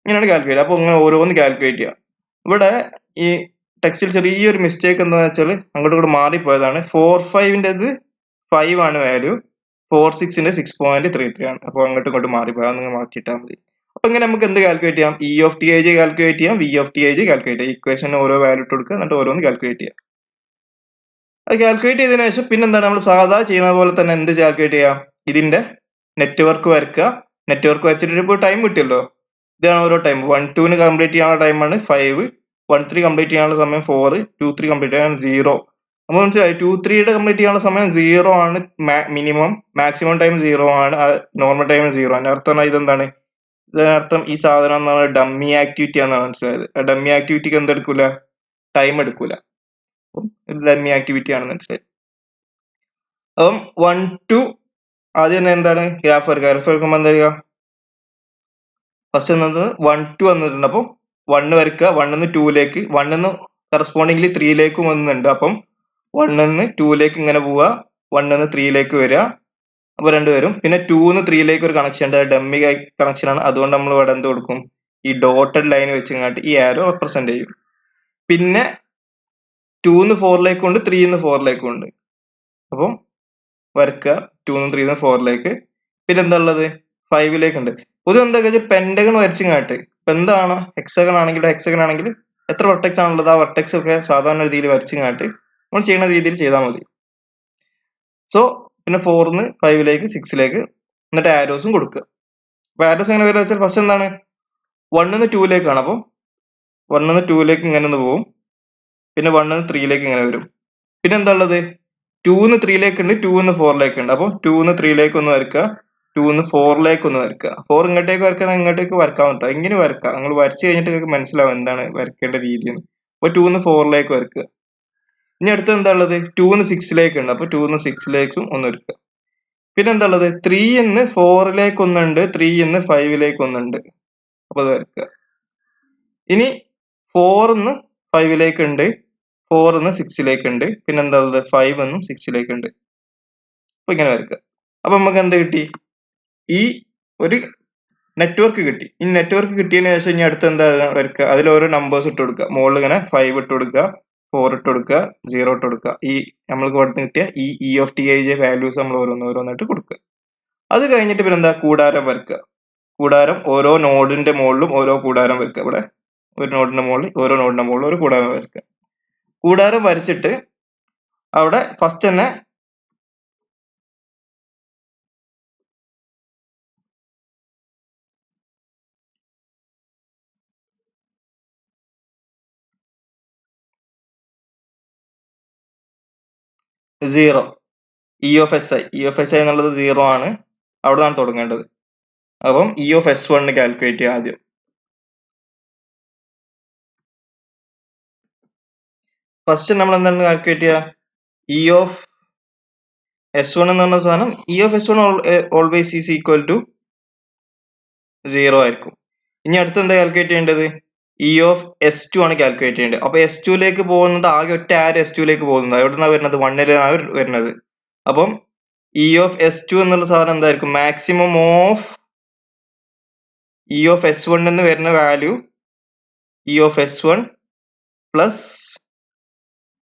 Speaker 1: ഇങ്ങനെയാണ് കാൽക്കുലേറ്റ്. അപ്പൊ ഇങ്ങനെ ഓരോന്ന് കാൽക്കുലേറ്റ് ചെയ്യാം. ഇവിടെ ഈ ടെക്സ്റ്റിൽ ചെറിയൊരു മിസ്റ്റേക്ക് എന്താണെന്ന് വെച്ചാൽ അങ്ങോട്ട് ഇങ്ങോട്ട് മാറിപ്പോയതാണ്. 4/5ൻ്റെത് 5 ആണ് വാല്യൂ, 4/6ന്റെ 6.33 ആണ്. അപ്പോൾ അങ്ങോട്ടും ഇങ്ങോട്ട് മാറിപ്പോയാൽ നിങ്ങൾ മാറ്റിയിട്ടാൽ മതി. അപ്പൊ ഇങ്ങനെ നമുക്ക് എന്ത് കാൽക്കുലേറ്റ് ചെയ്യാം? E of T I J calculate ചെയ്യാം, V of T I J calculate ചെയ്യാം. ഇക്വേഷന് ഓരോ വാല്യൂ ഇട്ട് കൊടുക്കുക, എന്നിട്ട് ഓരോന്ന് കാൽക്കുലേറ്റ് ചെയ്യാം. അത് കാൽക്കുലേറ്റ് ചെയ്തതിനു ശേഷം പിന്നെന്താണ് നമ്മൾ സാധാ ചെയ്യുന്ന പോലെ തന്നെ എന്ത് കാൽക്കുലേറ്റ് ചെയ്യാം? ഇതിന്റെ നെറ്റ്വർക്ക് വരക്കുക. നെറ്റ്വർക്ക് വരച്ചിട്ട് ഇപ്പോൾ ടൈം കിട്ടിയല്ലോ. ഇതാണ് ഓരോ ടൈം. 1 2 കംപ്ലീറ്റ് ചെയ്യാനുള്ള ടൈമാണ് 5, 1 3 കംപ്ലീറ്റ് ചെയ്യാനുള്ള സമയം 4, 2 3 കംപ്ലീറ്റ് ചെയ്യാൻ 0. അപ്പോൾ മനസ്സിലായി 2 3യുടെ കംപ്ലീറ്റ് ചെയ്യാനുള്ള സമയം 0 ആണ് മിനിമം, മാക്സിമം ടൈം 0 ആണ്, നോർമൽ ടൈം 0. അതിന്റെ അർത്ഥം ഇതെന്താണ്? ഇതിനർത്ഥം ഈ സാധനം എന്നാണ് ഡമ്മി ആക്ടിവിറ്റി ആണെന്നാണ് മനസ്സിലായത്. ഡമ്മി ആക്ടിവിറ്റിക്ക് എന്തെടുക്കൂല? ടൈം എടുക്കൂല. ഇത് ഡമ്മി ആക്ടിവിറ്റി ആണെന്ന് മനസ്സിലായി. അപ്പം 1 2 ആദ്യം തന്നെ എന്താണ് ഗ്രാഫ് വരക്കുക. ഗ്രാഫ് വരക്കുമ്പോൾ എന്താ വരിക? ഫസ്റ്റ് എന്നത് 1 2 വന്നിട്ടുണ്ട്. അപ്പം 1 വരക്കുക. 1 2ലേക്ക്, 1 കറസ്പോണ്ടിംഗ്ലി 3ലേക്കും വന്നിട്ടുണ്ട്. അപ്പം 1 2ലേക്ക് ഇങ്ങനെ പോവുക, 1 3ലേക്ക് വരിക. അപ്പൊ 2 വരും. പിന്നെ 2 3ലേക്ക് ഒരു കണക്ഷൻ ഉണ്ട്, ഡമ്മി കണക്ഷൻ ആണ്. അതുകൊണ്ട് നമ്മൾ ഇവിടെ എന്ത് കൊടുക്കും? ഈ ഡോട്ടഡ് ലൈൻ വെച്ചിങ്ങാട്ട് ഈ ആരോ റെപ്രസെന്റ് ചെയ്യും. പിന്നെ 2 4ലേക്കും ഉണ്ട്, 3 4ലേക്കും ഉണ്ട്. അപ്പം വരക്കുക 2 3 4ലേക്ക്. പിന്നെ എന്താ ഉള്ളത്? 5ലേക്ക് ഉണ്ട്. പൊതുവെ എന്താ വെച്ചാൽ പെന്റഗൺ വരച്ചിങ്ങാട്ട്, ഇപ്പൊ എന്താണ് ഹെക്സഗൺ ആണെങ്കിൽ, ഹെക്സഗൺ ആണെങ്കിൽ എത്ര വെർട്ടെക്സ് ആണുള്ളത്, ആ വെർട്ടെക്സ് ഒക്കെ സാധാരണ രീതിയിൽ വരച്ചിങ്ങാട്ട് നമ്മൾ ചെയ്യുന്ന രീതിയിൽ ചെയ്താൽ മതി. സോ പിന്നെ 4 5ലേക്ക് 6ലേക്ക്, എന്നിട്ട് ആരോസും കൊടുക്കുക. അപ്പൊ ആരോസ് എങ്ങനെ വരിക വെച്ചാൽ ഫസ്റ്റ് എന്താണ് 1 2ലേക്കാണ്. അപ്പം 1 2ലേക്ക് ഇങ്ങനെ ഒന്ന് പോകും. പിന്നെ 1 3ലേക്ക് ഇങ്ങനെ വരും. പിന്നെ എന്താ ഉള്ളത്? 2 3ലേക്ക് ഉണ്ട്, 2 4ലേക്ക് ഉണ്ട്. അപ്പോൾ 2 3ലേക്ക് ഒന്ന് വരക്കുക, 2 4ലേക്ക് ഒന്ന് വരക്കുക. 4 ഇങ്ങോട്ടേക്ക് വരക്കണം, ഇങ്ങോട്ടേക്ക് വരക്കാൻ പറ്റും. ഇങ്ങനെ വരക്കുക. നിങ്ങൾ വരച്ചു കഴിഞ്ഞിട്ട് നിങ്ങൾക്ക് മനസ്സിലാവും എന്താണ് വരക്കേണ്ട രീതി എന്ന്. അപ്പോൾ 2 4ലേക്ക് വരക്കുക. ഇനി അടുത്ത് എന്താ ഉള്ളത്? 2 6ലേക്ക് ഉണ്ട്. അപ്പോൾ 2 6ലേക്കും ഒന്ന് വരക്കുക. പിന്നെ എന്താ ഉള്ളത്? 3 4ലേക്ക് ഒന്നുണ്ട്, 3 5ലേക്ക് ഒന്നുണ്ട്. അപ്പൊ അത് വരക്കുക. ഇനി 4 5ലേക്ക് ഉണ്ട്, 4 6ലേക്ക് ഉണ്ട്. പിന്നെ എന്താ ഉള്ളത്? 5 6ലേക്ക് ഉണ്ട്. അപ്പൊ ഇങ്ങനെ വരക്കുക. അപ്പൊ നമുക്ക് എന്ത് കിട്ടി? ഈ ഒരു നെറ്റ്വർക്ക് കിട്ടി. ഈ നെറ്റ്വർക്ക് കിട്ടിയതിന് ശേഷം ഇനി അടുത്ത് എന്താ വരക്കുക? അതിൽ ഓരോ നമ്പേഴ്സ് ഇട്ട് കൊടുക്കുക. മുകളിൽ ഇങ്ങനെ 5 ഇട്ട് കൊടുക്കുക, 4 ഇട്ട് കൊടുക്കുക, 0 ഇട്ട് കൊടുക്കുക. ഈ നമ്മൾക്ക് ഇവിടെ കിട്ടിയ ഈ E of T I J values നമ്മൾ ഓരോന്നായിട്ട് കൊടുക്കുക. അത് കഴിഞ്ഞിട്ട് പിന്നെ എന്താ? കൂടാരം വരക്കുക. കൂടാരം ഓരോ നോഡിന്റെ മുകളിലും ഓരോ കൂടാരം വരക്കുക. ഇവിടെ ഒരു നോഡിന്റെ മുകളിൽ, ഓരോ നോഡിന്റെ മുകളിൽ ഒരു കൂടാരം വരക്കുക. കൂടാരം വരച്ചിട്ട് അവിടെ ഫസ്റ്റ് തന്നെ zero, E of S I എന്നുള്ളത് 0 ആണ്. അവിടെ നിന്നാണ് തുടങ്ങേണ്ടത്. അപ്പം ഇ ഓഫ് S1 കാൽക്കുലേറ്റ് ചെയ്യുക ആദ്യം. ഫസ്റ്റ് നമ്മൾ എന്താണ് കാൽക്കുലേറ്റ് ചെയ്യുക? ഇ ഓഫ് S1 എന്ന് പറഞ്ഞ സാധനം, E of S1 always is equal to 0 ആയിരിക്കും. ഇനി അടുത്ത് എന്താ കാൽക്കുലേറ്റ് ചെയ്യേണ്ടത്? ഇ ഓഫ് S2 ആണ് കാൽക്കുലേറ്റ് ചെയ്യേണ്ടത്. അപ്പൊ S2ലേക്ക് പോകുന്നത് ആകെ ഒറ്റ ആര് S2ലേക്ക് പോകുന്നത് എവിടെ നിന്നാണ് വരുന്നത്? 1ലാണ് വരുന്നത്. അപ്പം ഇ ഓഫ് S2 എന്നുള്ള സാധനം എന്തായിരിക്കും? Maximum of E of S1 എന്ന് വരുന്ന value E of S1 plus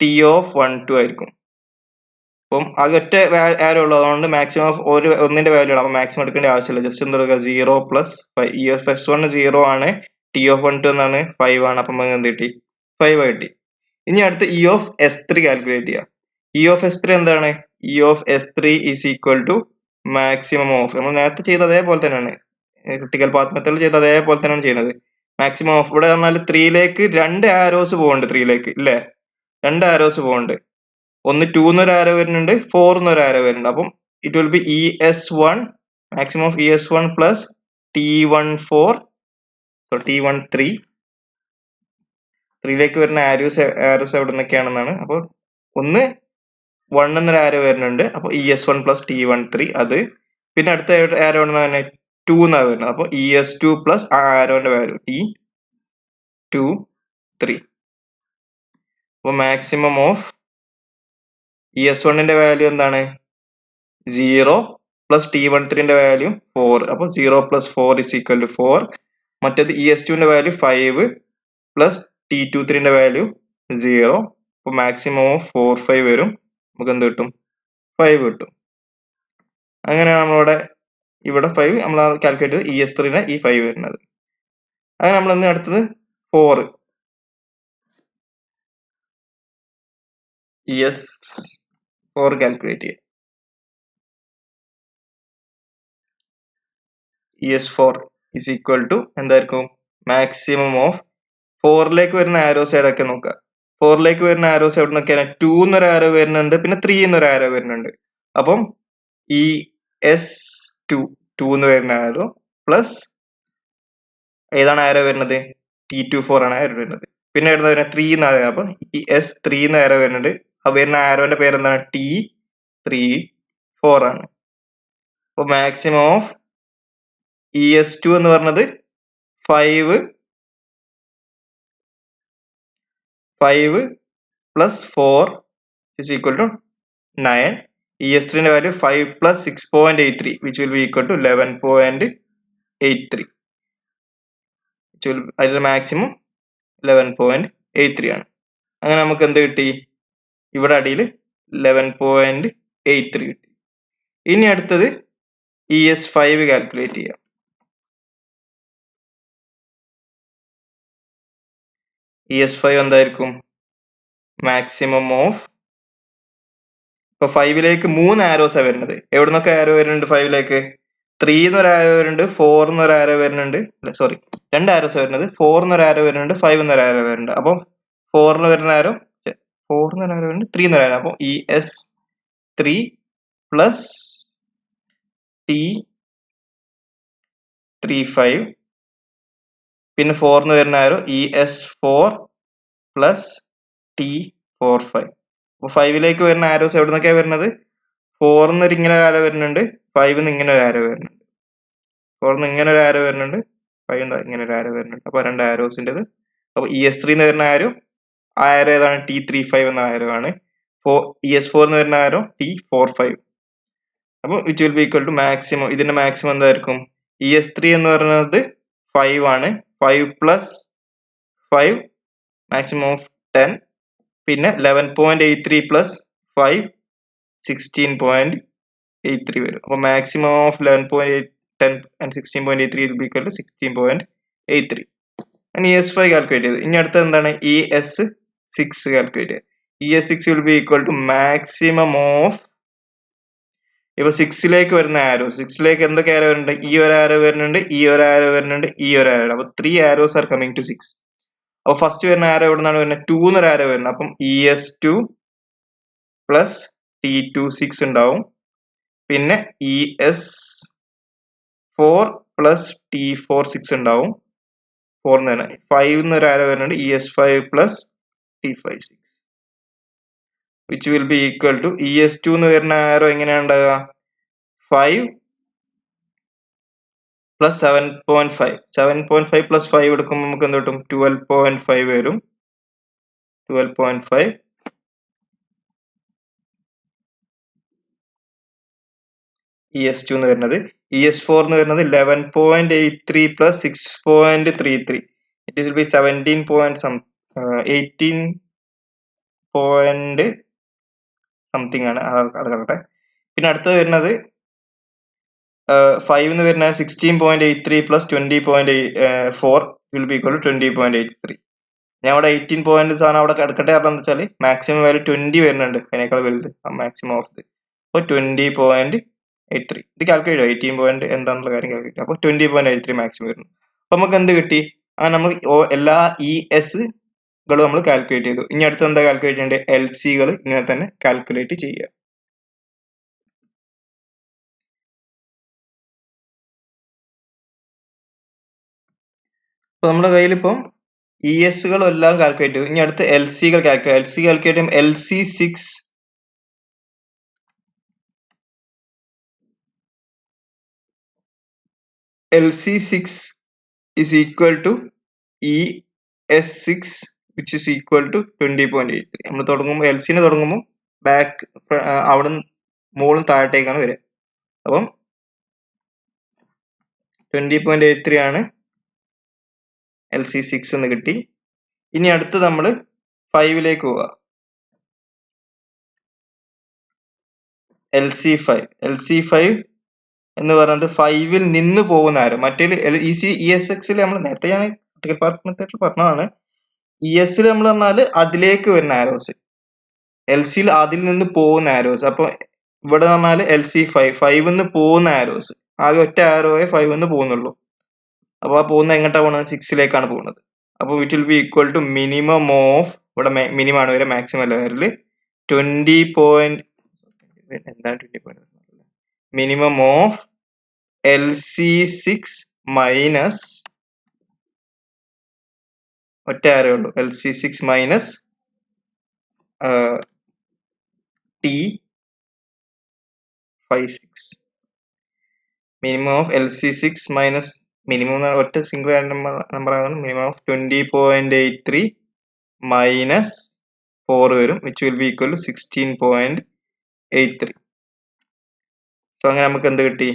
Speaker 1: T of 1 2 ആയിരിക്കും. അപ്പം ആകെ ഒറ്റ ആരോ ഉള്ളൂ, അതുകൊണ്ട് മാക്സിമം ഓഫ് ഒന്നിന്റെ വാല്യൂ ആണ്. അപ്പൊ മാക്സിമം എടുക്കേണ്ട ആവശ്യമില്ല. ജസ്റ്റ് എന്താ പറയുക? 0 പ്ലസ് 5. ഇ ഓഫ് S1 0 ആണ്, ടി ഓഫ് 1 2 എന്നാണ് 5 ആണ്. അപ്പം നമുക്ക് എന്ത് കിട്ടി? 5 കിട്ടി. ഇനി അടുത്ത് ഇ ഓഫ് S3 കാൽക്കുലേറ്റ് ചെയ്യാം. ഇ ഓഫ് S3 എന്താണ്? E of S3 is equal to maximum of, നമ്മൾ നേരത്തെ ചെയ്ത അതേപോലെ തന്നെയാണ്, ക്രിട്ടിക്കൽ പാത്ത് മെത്തേഡിൽ ചെയ്ത അതേപോലെ തന്നെയാണ് ചെയ്യുന്നത്. മാക്സിമം ഓഫ് ഇവിടെ പറഞ്ഞാൽ 3ലേക്ക് 2 ആരോസ് പോകുന്നുണ്ട്. 3ലേക്ക് ഇല്ലേ? 2 ആരോസ് പോകുന്നുണ്ട്. ഒന്ന് 2 ഒരു ആരോ വരുന്നുണ്ട്, 4 ഒരു ആരോ വരുന്നുണ്ട്. അപ്പം it will B ES1, maximum of ES1 plus T14, T13. 3ലേക്ക് വരുന്ന ആരോസ് എവിടെ നിന്നൊക്കെയാണെന്നാണ്. അപ്പോൾ ഒന്ന് 1 എന്നൊരു ആരോ വരുന്നുണ്ട്. അപ്പൊ ES1 പ്ലസ് T13 അത്. പിന്നെ അടുത്ത ആരോ എവിടെന്നാ തന്നെ 2 എന്നാണ് വരുന്നത്. അപ്പൊ ES2 പ്ലസ് ആ ആരോന്റെ വാല്യൂ T23. അപ്പോൾ മാക്സിമം ഓഫ് ES1ന്റെ വാല്യൂ എന്താണ് 0 പ്ലസ് T13ന്റെ വാല്യൂ 4. അപ്പോൾ 0 പ്ലസ് 4 ഇസ് ഈക്വൽ ടു 4. മറ്റേത് ES2ന്റെ വാല്യൂ 5 പ്ലസ് T23ന്റെ വാല്യൂ 0. അപ്പോൾ മാക്സിമം ഓഫ് 4 5 വരും. നമുക്ക് എന്ത് കിട്ടും 5 കിട്ടും. അങ്ങനെയാണ് നമ്മളിവിടെ ഇവിടെ 5 നമ്മൾ കാൽക്കുലേറ്റ് ചെയ്ത് ES3ന് ഈ 5 വരുന്നത്. അങ്ങനെ നമ്മൾ ഇന്ന് അടുത്തത് 4 ES4 കാൽക്കുലേറ്റ് ചെയ്യാം. ES4 is equal to എന്തായിരിക്കും മാക്സിമം ഓഫ് 4ലേക്ക് വരുന്ന ആരോസ് ഏതൊക്കെ നോക്കുക. 4ലേക്ക് വരുന്ന ആരോസ് എവിടെ നിന്നൊക്കെയാണ് 2 എന്നൊരു ആരോ വരുന്നുണ്ട്, പിന്നെ 3 എന്നൊരു ആരോ വരുന്നുണ്ട്. അപ്പം ഈ S2 എന്ന് വരുന്ന ആരോ പ്ലസ് ഏതാണ് ആരോ വരുന്നത് T24 ആണ് ആരോ വരുന്നത്. പിന്നെ എവിടെ വരുന്നത് 3 എന്ന ആരോ. അപ്പൊ ഈ S3 എന്ന ആരോ വരുന്നുണ്ട്. ആ വരുന്ന ആരോന്റെ പേര് എന്താണ് T34 ആണ്. അപ്പൊ മാക്സിമം ഓഫ് ES2 എന്ന് പറഞ്ഞത് 5 plus 4 is equal to 9. ES3ന്റെ value 5 plus 6.83 which will be equal to 11.83. അതിന്റെ മാക്സിമം 11.83 ആണ്. അങ്ങനെ നമുക്ക് എന്ത് കിട്ടി ഇവിടെ അടിയിൽ 11.83 കിട്ടി. ഇനി അടുത്തത് ES5 കാൽക്കുലേറ്റ് ചെയ്യാം. ES5 എന്തായിരിക്കും മാക്സിമം ഓഫ് ഇപ്പൊ 5ലേക്ക് 3 ആരോസാണ് വരുന്നത്. എവിടെ നിന്നൊക്കെ ആരോ വരുന്നുണ്ട് 5ലേക്ക് 3 എന്നൊരു ആരോ വരുന്നുണ്ട്, 4 എന്നൊരു ആരോ വരുന്നുണ്ട്, സോറി 2 ആരോസ് വരുന്നത്. 4 എന്നൊരു ആരോ വരുന്നുണ്ട്, 5 എന്നൊരു ആരോ വരുന്നുണ്ട്. അപ്പം 4 എന്ന് വരുന്ന ആരോ 4 എന്നൊരു ആരോ വരുന്നുണ്ട്, 3 എന്നൊരു ആരോ. അപ്പോൾ ES3 പ്ലസ് T35 പിന്നെ 4 എന്ന് വരുന്ന ആരോ ES4 പ്ലസ് T45. അപ്പൊ 5ലേക്ക് വരുന്ന ആരോസ് എവിടെ നിന്നൊക്കെയാണ് വരുന്നത് 4 നിന്ന് ഇങ്ങനെ ഒരു ആരോ വരുന്നുണ്ട്, 5 നിന്ന് ഇങ്ങനെ ഒരു ആരോ വരുന്നുണ്ട്. 4 നിന്ന് ഇങ്ങനെ ഒരു ആരോ വരുന്നുണ്ട്, 5 ഇങ്ങനെ ഒരു ആരോ വരുന്നുണ്ട്. അപ്പൊ 2 ആരോസിൻ്റെത്. അപ്പൊ ES3 എന്ന് വരുന്ന ആരോ ആ ആരോ ഏതാണ് T35 എന്ന ആരോ ആണ്. ES4 എന്ന് വരുന്ന ആരോ T45. അപ്പൊ which will be equal to maximum. ഇതിന്റെ മാക്സിമം എന്തായിരിക്കും ES3 എന്ന് പറയുന്നത് 5 ആണ്. 5 പ്ലസ് 5 മാക്സിമം ഓഫ് 10 പിന്നെ 11.83 പ്ലസ് 5 16.83 വരും. അപ്പോൾ maximum of 11.10 and 16.83 will be equal to 16.83. and ES5 calculate ചെയ്തു. ഇനി അടുത്തത് എന്താണ് ES6 കാൽക്കുലേറ്റ് ചെയ്യുക. ES6 will be equal to maximum of ഇപ്പൊ 6ലേക്ക് വരുന്ന ആരോ 6ലേക്ക് എന്തൊക്കെ ആരോ വരുന്നുണ്ട്, ഈ ഒരു ആരോ വരുന്നുണ്ട്, ഈ ഒരു ആരോ വരുന്നുണ്ട്, ഈ ഒരു ആരോ. അപ്പൊ 3 ആരോസ് ആർ കമ്മിങ് ടു 6. അപ്പൊ ഫസ്റ്റ് വരുന്ന ആരോ എവിടെ നിന്നാണ് വരുന്നത് 2 എന്നൊരു ആരോ വരുന്നത്. അപ്പം ES2 പ്ലസ് T26 ഉണ്ടാവും. പിന്നെ ES4 പ്ലസ് T46 ഉണ്ടാവും. 4 എന്ന് 5 എന്നൊരു ആരോ വരുന്നുണ്ട്, ES5 plus T56 which will be equal to ES2 എന്ന് വരുന്ന ആരോ എങ്ങനെയാണ് ഉണ്ടാവുക 5 പ്ലസ് 7.5. 7.5 പ്ലസ് 5 എടുക്കുമ്പോൾ നമുക്ക് എന്ത് കിട്ടും 12.5 വരും. 12.5 ES2 എന്ന് വരുന്നത്. ES4 എന്ന് വരുന്നത് 11.83 plus 6.33. It will be 17 18 point something ആണ് അടക്കട്ടെ. പിന്നെ അടുത്തത് വരുന്നത് 5 എന്ന് വരുന്നത് 16.83 plus 20.4 will be equal to 20.83. ഞാൻ അവിടെ 18 പോയിന്റ് സാധനം അവിടെ കിടക്കട്ടെ കാരണം എന്താ വെച്ചാൽ മാക്സിമം വാല്യൂ 20 വരുന്നുണ്ട് അതിനേക്കാൾ വലുത് മാക്സിമം ഓഫ് ഇത്. അപ്പോൾ 20.83 ഇത് കാൽക്കുലേറ്റ് 18 പോയിന്റ് എന്താണെന്നുള്ള കാര്യം കാൽക്കുലേറ്റ്. അപ്പോൾ 20.83 മാക്സിമം വരുന്നു. അപ്പൊ നമുക്ക് എന്ത് കിട്ടി അങ്ങനെ നമ്മൾ എല്ലാ ESകളും നമ്മൾ കാൽക്കുലേറ്റ് ചെയ്തു. ഇനി അടുത്ത് എന്താ കാൽക്കുലേറ്റ് ചെയ്യേണ്ടത് LCകൾ ഇങ്ങനെ തന്നെ കാൽക്കുലേറ്റ് ചെയ്യുക. അപ്പൊ നമ്മുടെ കയ്യിൽ ഇപ്പം ESകളും എല്ലാം കാൽക്കുലേറ്റ് ചെയ്തു. ഇനി അടുത്ത് LCകൾ കാൽക്കുലേറ്റ്. LC കാൽക്കുലേറ്റ് ചെയ്യുമ്പോൾ LC6 is equal to ES6 which is equal to 20.83. നമ്മൾ തുടങ്ങുമ്പോൾ എൽസിന് തുടങ്ങുമ്പോൾ ബാക്ക് അവിടെ നിന്ന് മുകളിൽ താഴത്തേക്കാണ് വരിക. അപ്പം 20.83 ആണ് LC6 എന്ന് കിട്ടി. ഇനി അടുത്ത് നമ്മൾ 5ലേക്ക് പോവുക. LC5 എന്ന് പറയുന്നത് 5ൽ നിന്ന് പോകുന്ന ആരോ. മറ്റേ ESXൽ നമ്മൾ നേരത്തെ ഞാൻ ക്രിട്ടിക്കൽ പാത്ത് മെത്തേഡിൽ പറഞ്ഞതാണ്. ESൽ നമ്മൾ പറഞ്ഞാൽ അതിലേക്ക് വരുന്ന ആരോസ്, LCൽ അതിൽ നിന്ന് പോകുന്ന ആരോസ്. അപ്പൊ ഇവിടെ പറഞ്ഞാൽ LC5 നിന്ന് പോകുന്ന ആരോസ്, ആകെ ഒറ്റ ആരോയെ 5 നിന്ന് പോകുന്നുള്ളൂ. അപ്പൊ ആ പോകുന്ന എങ്ങോട്ടാ പോകുന്നത്? 6ലേക്കാണ് പോകുന്നത്. അപ്പൊ it will be equal to minimum of, ഇവിടെ മിനിമം ആണ് വരെ, മാക്സിമം അല്ല വരല്. 20. എന്താണ് 20? മിനിമം ഓഫ് LC6 മൈനസ് ഒറ്റ ആരേ ഉള്ളൂ, LC6 minus T56. Minimum of LC6 minus minimum ഒറ്റ സിംഗിൾ നമ്പർ ആണ്. മിനിമം ഓഫ് 20.83 മൈനസ് 4 വരും, which will be equal to 16.83. So അങ്ങനെ നമുക്ക് എന്ത് കിട്ടി?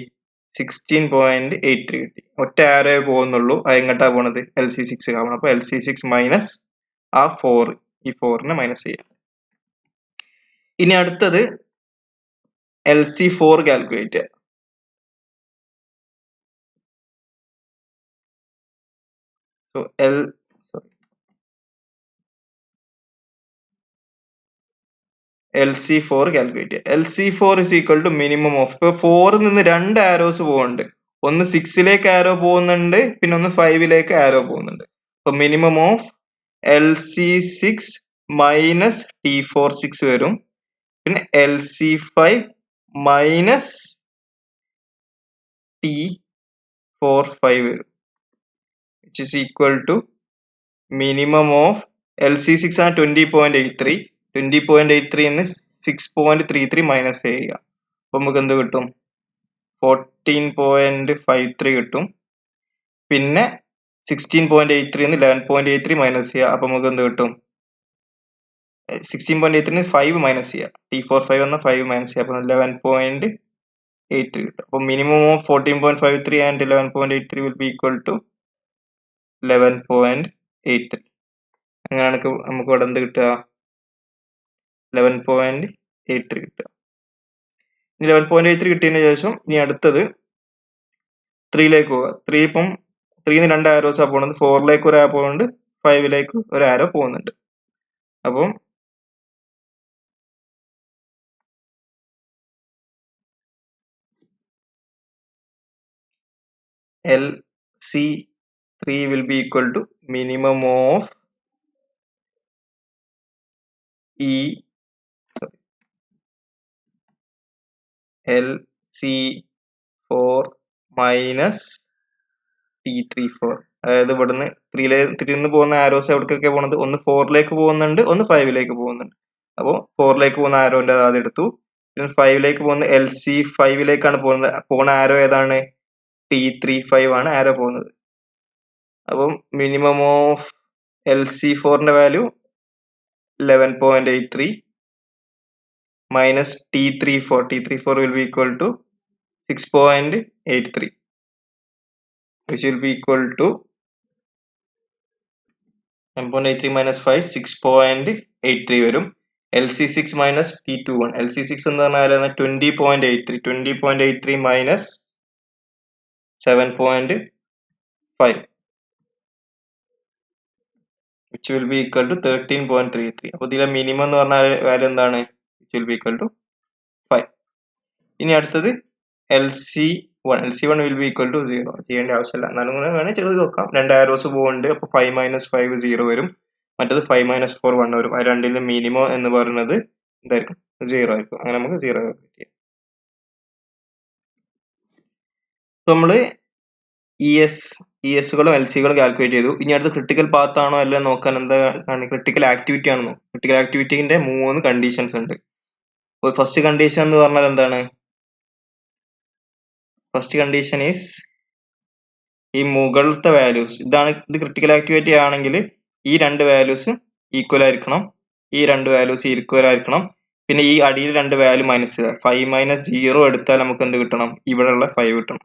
Speaker 1: 16.83 കിട്ടി. ഒറ്റ ആരേ പോകുന്നുള്ളൂ, അത് എങ്ങോട്ടാ പോണത്? LC6 കാണണം. അപ്പൊ LC6 മൈനസ് ആ 4, ഈ 4നെ മൈനസ് ചെയ്യാം. ഇനി അടുത്തത് LC4 കാൽക്കുലേറ്റ് ചെയ്യാം. So LC4 കാൽക്കുലേറ്റ് ചെയ്യാം. LC4 is equal to minimum of, ഇപ്പൊ 4ൽ നിന്ന് 2 ആരോസ് പോകുന്നുണ്ട്. ഒന്ന് 6ലേക്ക് ആരോ പോകുന്നുണ്ട്, പിന്നെ ഒന്ന് 5ലേക്ക് ആരോ പോകുന്നുണ്ട്. അപ്പൊ minimum of LC6 minus T46 വരും, പിന്നെ LC5 മൈനസ് T45 വരും, which is equal to minimum of LC6 ആണ് 20.83. 20.83 എന്ന് 6.33 മൈനസ് ചെയ്യുക. അപ്പൊ നമുക്ക് എന്ത് കിട്ടും? 14.53 കിട്ടും. പിന്നെ 16.83 എന്ന് 11.83 മൈനസ് ചെയ്യുക. അപ്പൊ നമുക്ക് എന്ത് കിട്ടും? 16.83 5 മൈനസ് ചെയ്യുക, T45 എന്ന 5 മൈനസ് ചെയ്യുക. അപ്പൊ 11.83 കിട്ടും. അപ്പൊ minimum of 14.53 and 11.83 will be equal to 11.83. അങ്ങനെയാണ് നമുക്ക് ഇവിടെ എന്ത് കിട്ടുക? 11.83 കിട്ടുക. 11.83 കിട്ടിയതിന് ശേഷം ഇനി അടുത്തത് 3ലേക്ക് പോവുക. 3 ഇപ്പം 3ന്ന് 2 ആരോസാ പോകുന്നത്. 4ലേക്ക് ഒരു ആരോ പോകുന്നുണ്ട്, 5ലേക്ക് ഒരു ആരോ പോകുന്നുണ്ട്. അപ്പം LC3 will be equal to minimum of LC4 minus T34. അതായത് ഇവിടുന്ന് 3ന്ന് പോകുന്ന ആരോസ് എവിടേക്കൊക്കെ പോകുന്നത്? ഒന്ന് 4ലേക്ക് പോകുന്നുണ്ട്, ഒന്ന് 5ലേക്ക് പോകുന്നുണ്ട്. അപ്പോൾ 4ലേക്ക് പോകുന്ന ആരോന്റെ ആദ്യം എടുത്തു. പിന്നെ 5ലേക്ക് പോകുന്ന LC5ലേക്കാണ് പോകുന്ന ആരോ ഏതാണ്? T35 ആണ് ആരോ പോകുന്നത്. അപ്പം മിനിമം ഓഫ് LC4ന്റെ value 11.83 minus T34 will be equal to 6.83, which will be equal to 11.83 minus 5, 6.83 വരും. LC6 minus T21. LC6 എന്ന് പറഞ്ഞാൽ 20.83. 20.83 minus 7.5, which will be equal to 13.33. അപ്പോൾ ഇതിലെ മിനിമം എന്ന് പറഞ്ഞാൽ വാല്യൂ എന്താണ്? Which will be equal to 5. ഇനി അടുത്തത് LC1 will be equal to 0. ചെയ്യേണ്ട ആവശ്യമില്ല, എന്നാലും വേണമെങ്കിൽ ചെറുത് നോക്കാം. 2 ആരോസ് പോകുന്നുണ്ട്, അപ്പൊ 5 മൈനസ് 5 0 വരും. മറ്റത് 5 മൈനസ് 4 1 വരും. ആ രണ്ടിലും മിനിമം എന്ന് പറയുന്നത് എന്തായിരിക്കും? 0 ആയിരിക്കും. അങ്ങനെ നമുക്ക് 0 കിട്ടിയ. നമ്മള് ESകളും LCകളും കാൽക്കുലേറ്റ് ചെയ്തു. ഇനി അടുത്ത് ക്രിട്ടിക്കൽ പാത്ത് ആണോ അല്ല നോക്കാൻ എന്താണ്? ക്രിട്ടിക്കൽ ആക്ടിവിറ്റി ആണെന്നോ? ക്രിട്ടിക്കൽ ആക്ടിവിറ്റിന്റെ 3 കണ്ടീഷൻസ് ഉണ്ട്. ഫസ്റ്റ് കണ്ടീഷൻ എന്ന് പറഞ്ഞാൽ എന്താണ്? ഫസ്റ്റ് കണ്ടീഷൻ ഈസ് ഈ മുകളിലത്തെ വാല്യൂസ്, ഇത് ക്രിട്ടിക്കൽ ആക്ടിവിറ്റി ആണെങ്കിൽ ഈ 2 വാല്യൂസ് ഈക്വൽ ആയിരിക്കണം, ഈ രണ്ട് വാല്യൂസ് ഈക്വൽ ആയിരിക്കണം. പിന്നെ ഈ അടിയിൽ രണ്ട് വാല്യൂ മൈനസ് ചെയ്യുക. 5 മൈനസ് 0 എടുത്താൽ നമുക്ക് എന്ത് കിട്ടണം? ഇവിടെയുള്ള 5 കിട്ടണം.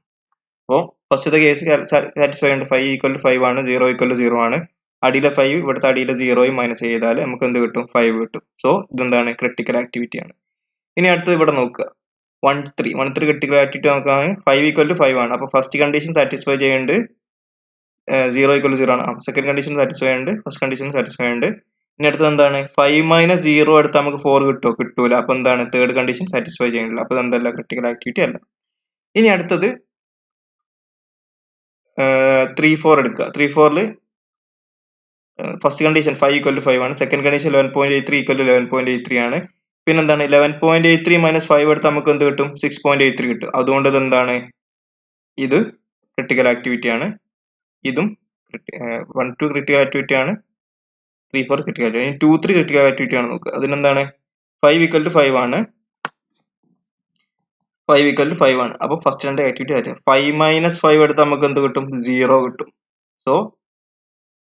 Speaker 1: അപ്പോൾ ഫസ്റ്റത്തെ കേസ് സാറ്റിസ്ഫൈ ഉണ്ട്. 5 ഈക്വൽ ടു 5 ആണ്, 0 ഈക്വൽ ടു 0 ആണ്. അടിയിലെ 5 ഇവിടുത്തെ അടിയിലെ 0യും മൈനസ് ചെയ്താൽ നമുക്ക് എന്ത് കിട്ടും? 5 കിട്ടും. സോ ഇതെന്താണ്? ക്രിട്ടിക്കൽ ആക്ടിവിറ്റി ആണ്. ഇനി അടുത്തത് ഇവിടെ നോക്കുക. 1 3 ക്രിട്ടിക്കൽ ആക്ടിവിറ്റി നോക്കുകയാണ്. 5 ഈക്വൽ ടു 5 ആണ്. അപ്പോൾ ഫസ്റ്റ് കണ്ടീഷൻ സാറ്റിസ്ഫൈ ചെയ്യുന്നുണ്ട്, 0 ഈക്വൽ ടു 0 ആണ്. സെക്കൻഡ് കണ്ടീഷൻ സാറ്റിസ്ഫൈ ഉണ്ട്, ഫസ്റ്റ് കണ്ടീഷൻ സാറ്റിസ്ഫൈ ഉണ്ട്. ഇനി അടുത്തത് എന്താണ്? 5 മൈനസ് 0 എടുത്ത് നമുക്ക് 4 കിട്ടുമോ? കിട്ടൂല. അപ്പൊ എന്താണ്? തേർഡ് കണ്ടീഷൻ സാറ്റിസ്ഫൈ ചെയ്യുന്നില്ല. അപ്പൊ എന്തല്ല? ക്രിട്ടിക്കൽ ആക്ടിവിറ്റി അല്ല. ഇനി അടുത്തത് 3 4 എടുക്കുക. 3 4 ഫസ്റ്റ് കണ്ടീഷൻ 5 ഈക്വൽ ടു 5 ആണ്. സെക്കൻഡ് കണ്ടീഷൻ 11.83 ഈക്വൽ ടു 11.83 ആണ്. പിന്നെന്താണ്? 11.83 മൈനസ് 5 എടുത്ത് നമുക്ക് എന്ത് കിട്ടും? 6.83 കിട്ടും. അതുകൊണ്ട് ഇത് എന്താണ്? ഇത് ക്രിട്ടിക്കൽ ആക്ടിവിറ്റി ആണ്. ഇതും 1 2 ക്രിട്ടിക്കൽ ആക്ടിവിറ്റി ആണ്, 3 4 ക്രിട്ടിക്കൽ ആക്ടിവിറ്റി. ഇനി 2 3 ക്രിട്ടിക്കൽ ആക്ടിവിറ്റി ആണ് നോക്കുക. അതിനെന്താണ്? 5 ഈക്വൽ ടു 5 ആണ്, 5 ഈക്വൽ ടു 5 ആണ്. അപ്പൊ ഫസ്റ്റ് രണ്ട് ആക്ടിവിറ്റി ആയിട്ട് 5 മൈനസ് 5 എടുത്ത് നമുക്ക് എന്ത് കിട്ടും? 0 കിട്ടും. സോ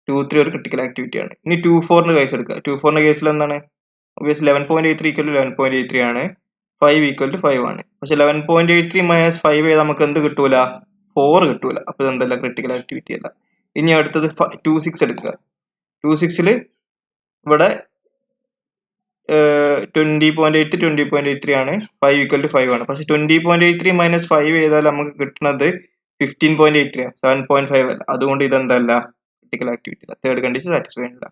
Speaker 1: 2 3 ഒരു ക്രിട്ടിക്കൽ ആക്ടിവിറ്റി ആണ്. ഇനി 2 4 കേസ് എടുക്കുക. 2 4 കേസിൽ എന്താണ്? ഒബ്വിയസ് 11.83 ഈക്വൽ ടു 11.83 ആണ്, 5 ഈക്വൽ ടു 5 ആണ്. പക്ഷെ 11.83 മൈനസ് 5 ചെയ്ത് നമുക്ക് എന്ത് കിട്ടൂല? 4 കിട്ടൂല. അപ്പൊ ഇതെന്തല്ല? ക്രിട്ടിക്കൽ ആക്ടിവിറ്റി അല്ല. ഇനി അടുത്തത് 2 6 എടുക്കുക. 2 6 ഇവിടെ 20.83 20.83 ആണ്, 5 ഈക്വൽ ടു 5 ആണ്. പക്ഷെ 20.83 മൈനസ് 5 ചെയ്താൽ നമുക്ക് കിട്ടുന്നത് 15.83 ആണ്, 7.5 അല്ല. അതുകൊണ്ട് ഇതെന്തല്ല? ക്രിട്ടിക്കൽ ആക്ടിവിറ്റി അല്ല. തേർഡ് കണ്ടീഷൻ സാറ്റിസ്ഫൈ അല്ല.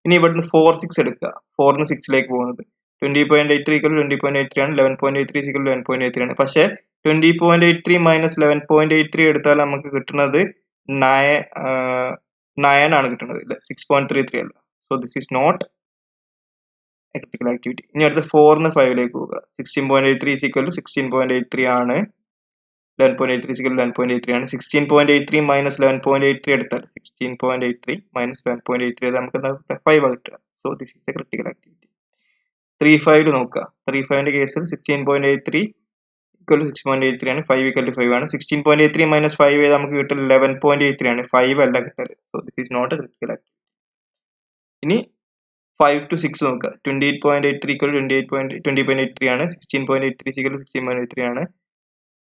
Speaker 1: ഇനി ഇവിടുന്ന് 4 6 എടുക്കുക. 4 ന്ന് 6ലേക്ക് പോകുന്നത് 20.83 ഈക്വൽ 20.83 ആണ്, 11.83 ഈക്വൽ 11.83 ആണ്. പക്ഷെ 20.83 മൈനസ് 11.83 എടുത്താൽ നമുക്ക് കിട്ടുന്നത് 9 ആണ് കിട്ടുന്നത്, 6.33 അല്ല. So this is not critical activity. ഇനി അടുത്ത 4 ന്ന് 5ലേക്ക് പോവുക. 16.83 ഈക്വൽ ടു 16.83 ആണ്, 11.83 ഈക്വൽ 11.83 ആണ്. 16.83 മൈനസ് 11.83 എടുത്താൽ 16.83 മൈനസ് 11.83 നമുക്ക് 5 കിട്ടുക. So this is A critical activity. 3 5 നോക്കുക. 3 5ന്റെ കേസിൽ 16.83 ഈക്വൽ ടു 6.83 ആണ്, 5 ഈക്വൽ ടു 5 ആണ്. 16.83 മൈനസ് 5 ചെയ്ത് നമുക്ക് കിട്ടും 11.83 ആണ്, 5 അല്ല കിട്ടല്. So this is not a critical activity. ഇനി 5 to 6 നോക്കുക. 28.83 ഈക്വൽ 20.83 ആണ്, 16.83 ഈക്വൽ 16.83 ആണ്.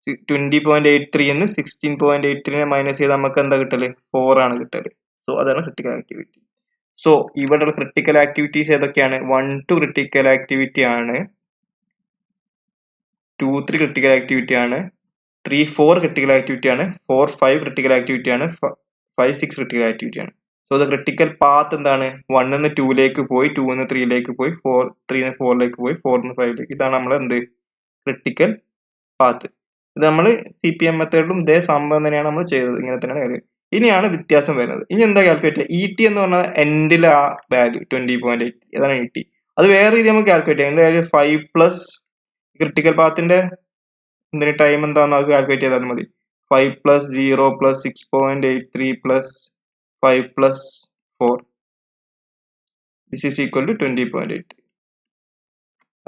Speaker 1: 20.83 എന്ന് 16.83 മൈനസ് ചെയ്ത് നമുക്ക് എന്താ കിട്ടല്? 4 ആണ് കിട്ടല്. സോ അതാണ് ക്രിട്ടിക്കൽ ആക്ടിവിറ്റി. സോ ഇവിടെ ക്രിട്ടിക്കൽ ആക്ടിവിറ്റീസ് ഏതൊക്കെയാണ്? 1 2 ക്രിട്ടിക്കൽ ആക്ടിവിറ്റി ആണ്, 2 3 ക്രിട്ടിക്കൽ ആക്ടിവിറ്റി ആണ്, 3 4 ക്രിട്ടിക്കൽ ആക്ടിവിറ്റി ആണ്, 4 5 ക്രിട്ടിക്കൽ ആക്ടിവിറ്റി ആണ്, 5 6 ക്രിട്ടിക്കൽ ആക്ടിവിറ്റി ആണ്. സോ ദ ക്രിട്ടിക്കൽ പാത്ത് എന്താണ്? 1 ന്ന് 2ലേക്ക് പോയി, 2 ന്ന് 3ലേക്ക് പോയി, 3 ന്ന് 4ലേക്ക് പോയി, 4 ന്ന് 5ലേക്ക്. ഇതാണ് നമ്മൾ എന്ത്? Critical path. ഇത് നമ്മൾ CPM മെത്തേഡിലും ഇതേ സംഭവം തന്നെയാണ് നമ്മൾ ചെയ്തത്. ഇങ്ങനെ തന്നെയാണ് കാര്യം. ഇനിയാണ് വ്യത്യാസം വരുന്നത്. ഇനി എന്താ കാൽക്കുലേറ്റ് ചെയ്യുക? ET എന്ന് പറഞ്ഞാൽ എൻഡിലെ ആ വാല്യൂ 20.8 അതാണ് ET. അത് വേറെ രീതി നമുക്ക് കാൽക്കുലേറ്റ് ചെയ്യാം. എന്തായാലും 5 പ്ലസ് ക്രിട്ടിക്കൽ പാത്തിന്റെ എന്തിന് ടൈം എന്താണെന്ന് അത് കാൽക്കുലേറ്റ് ചെയ്താൽ മതി. 5 plus 0 plus 6.83 plus 5 plus 4 this is equal to 20.83.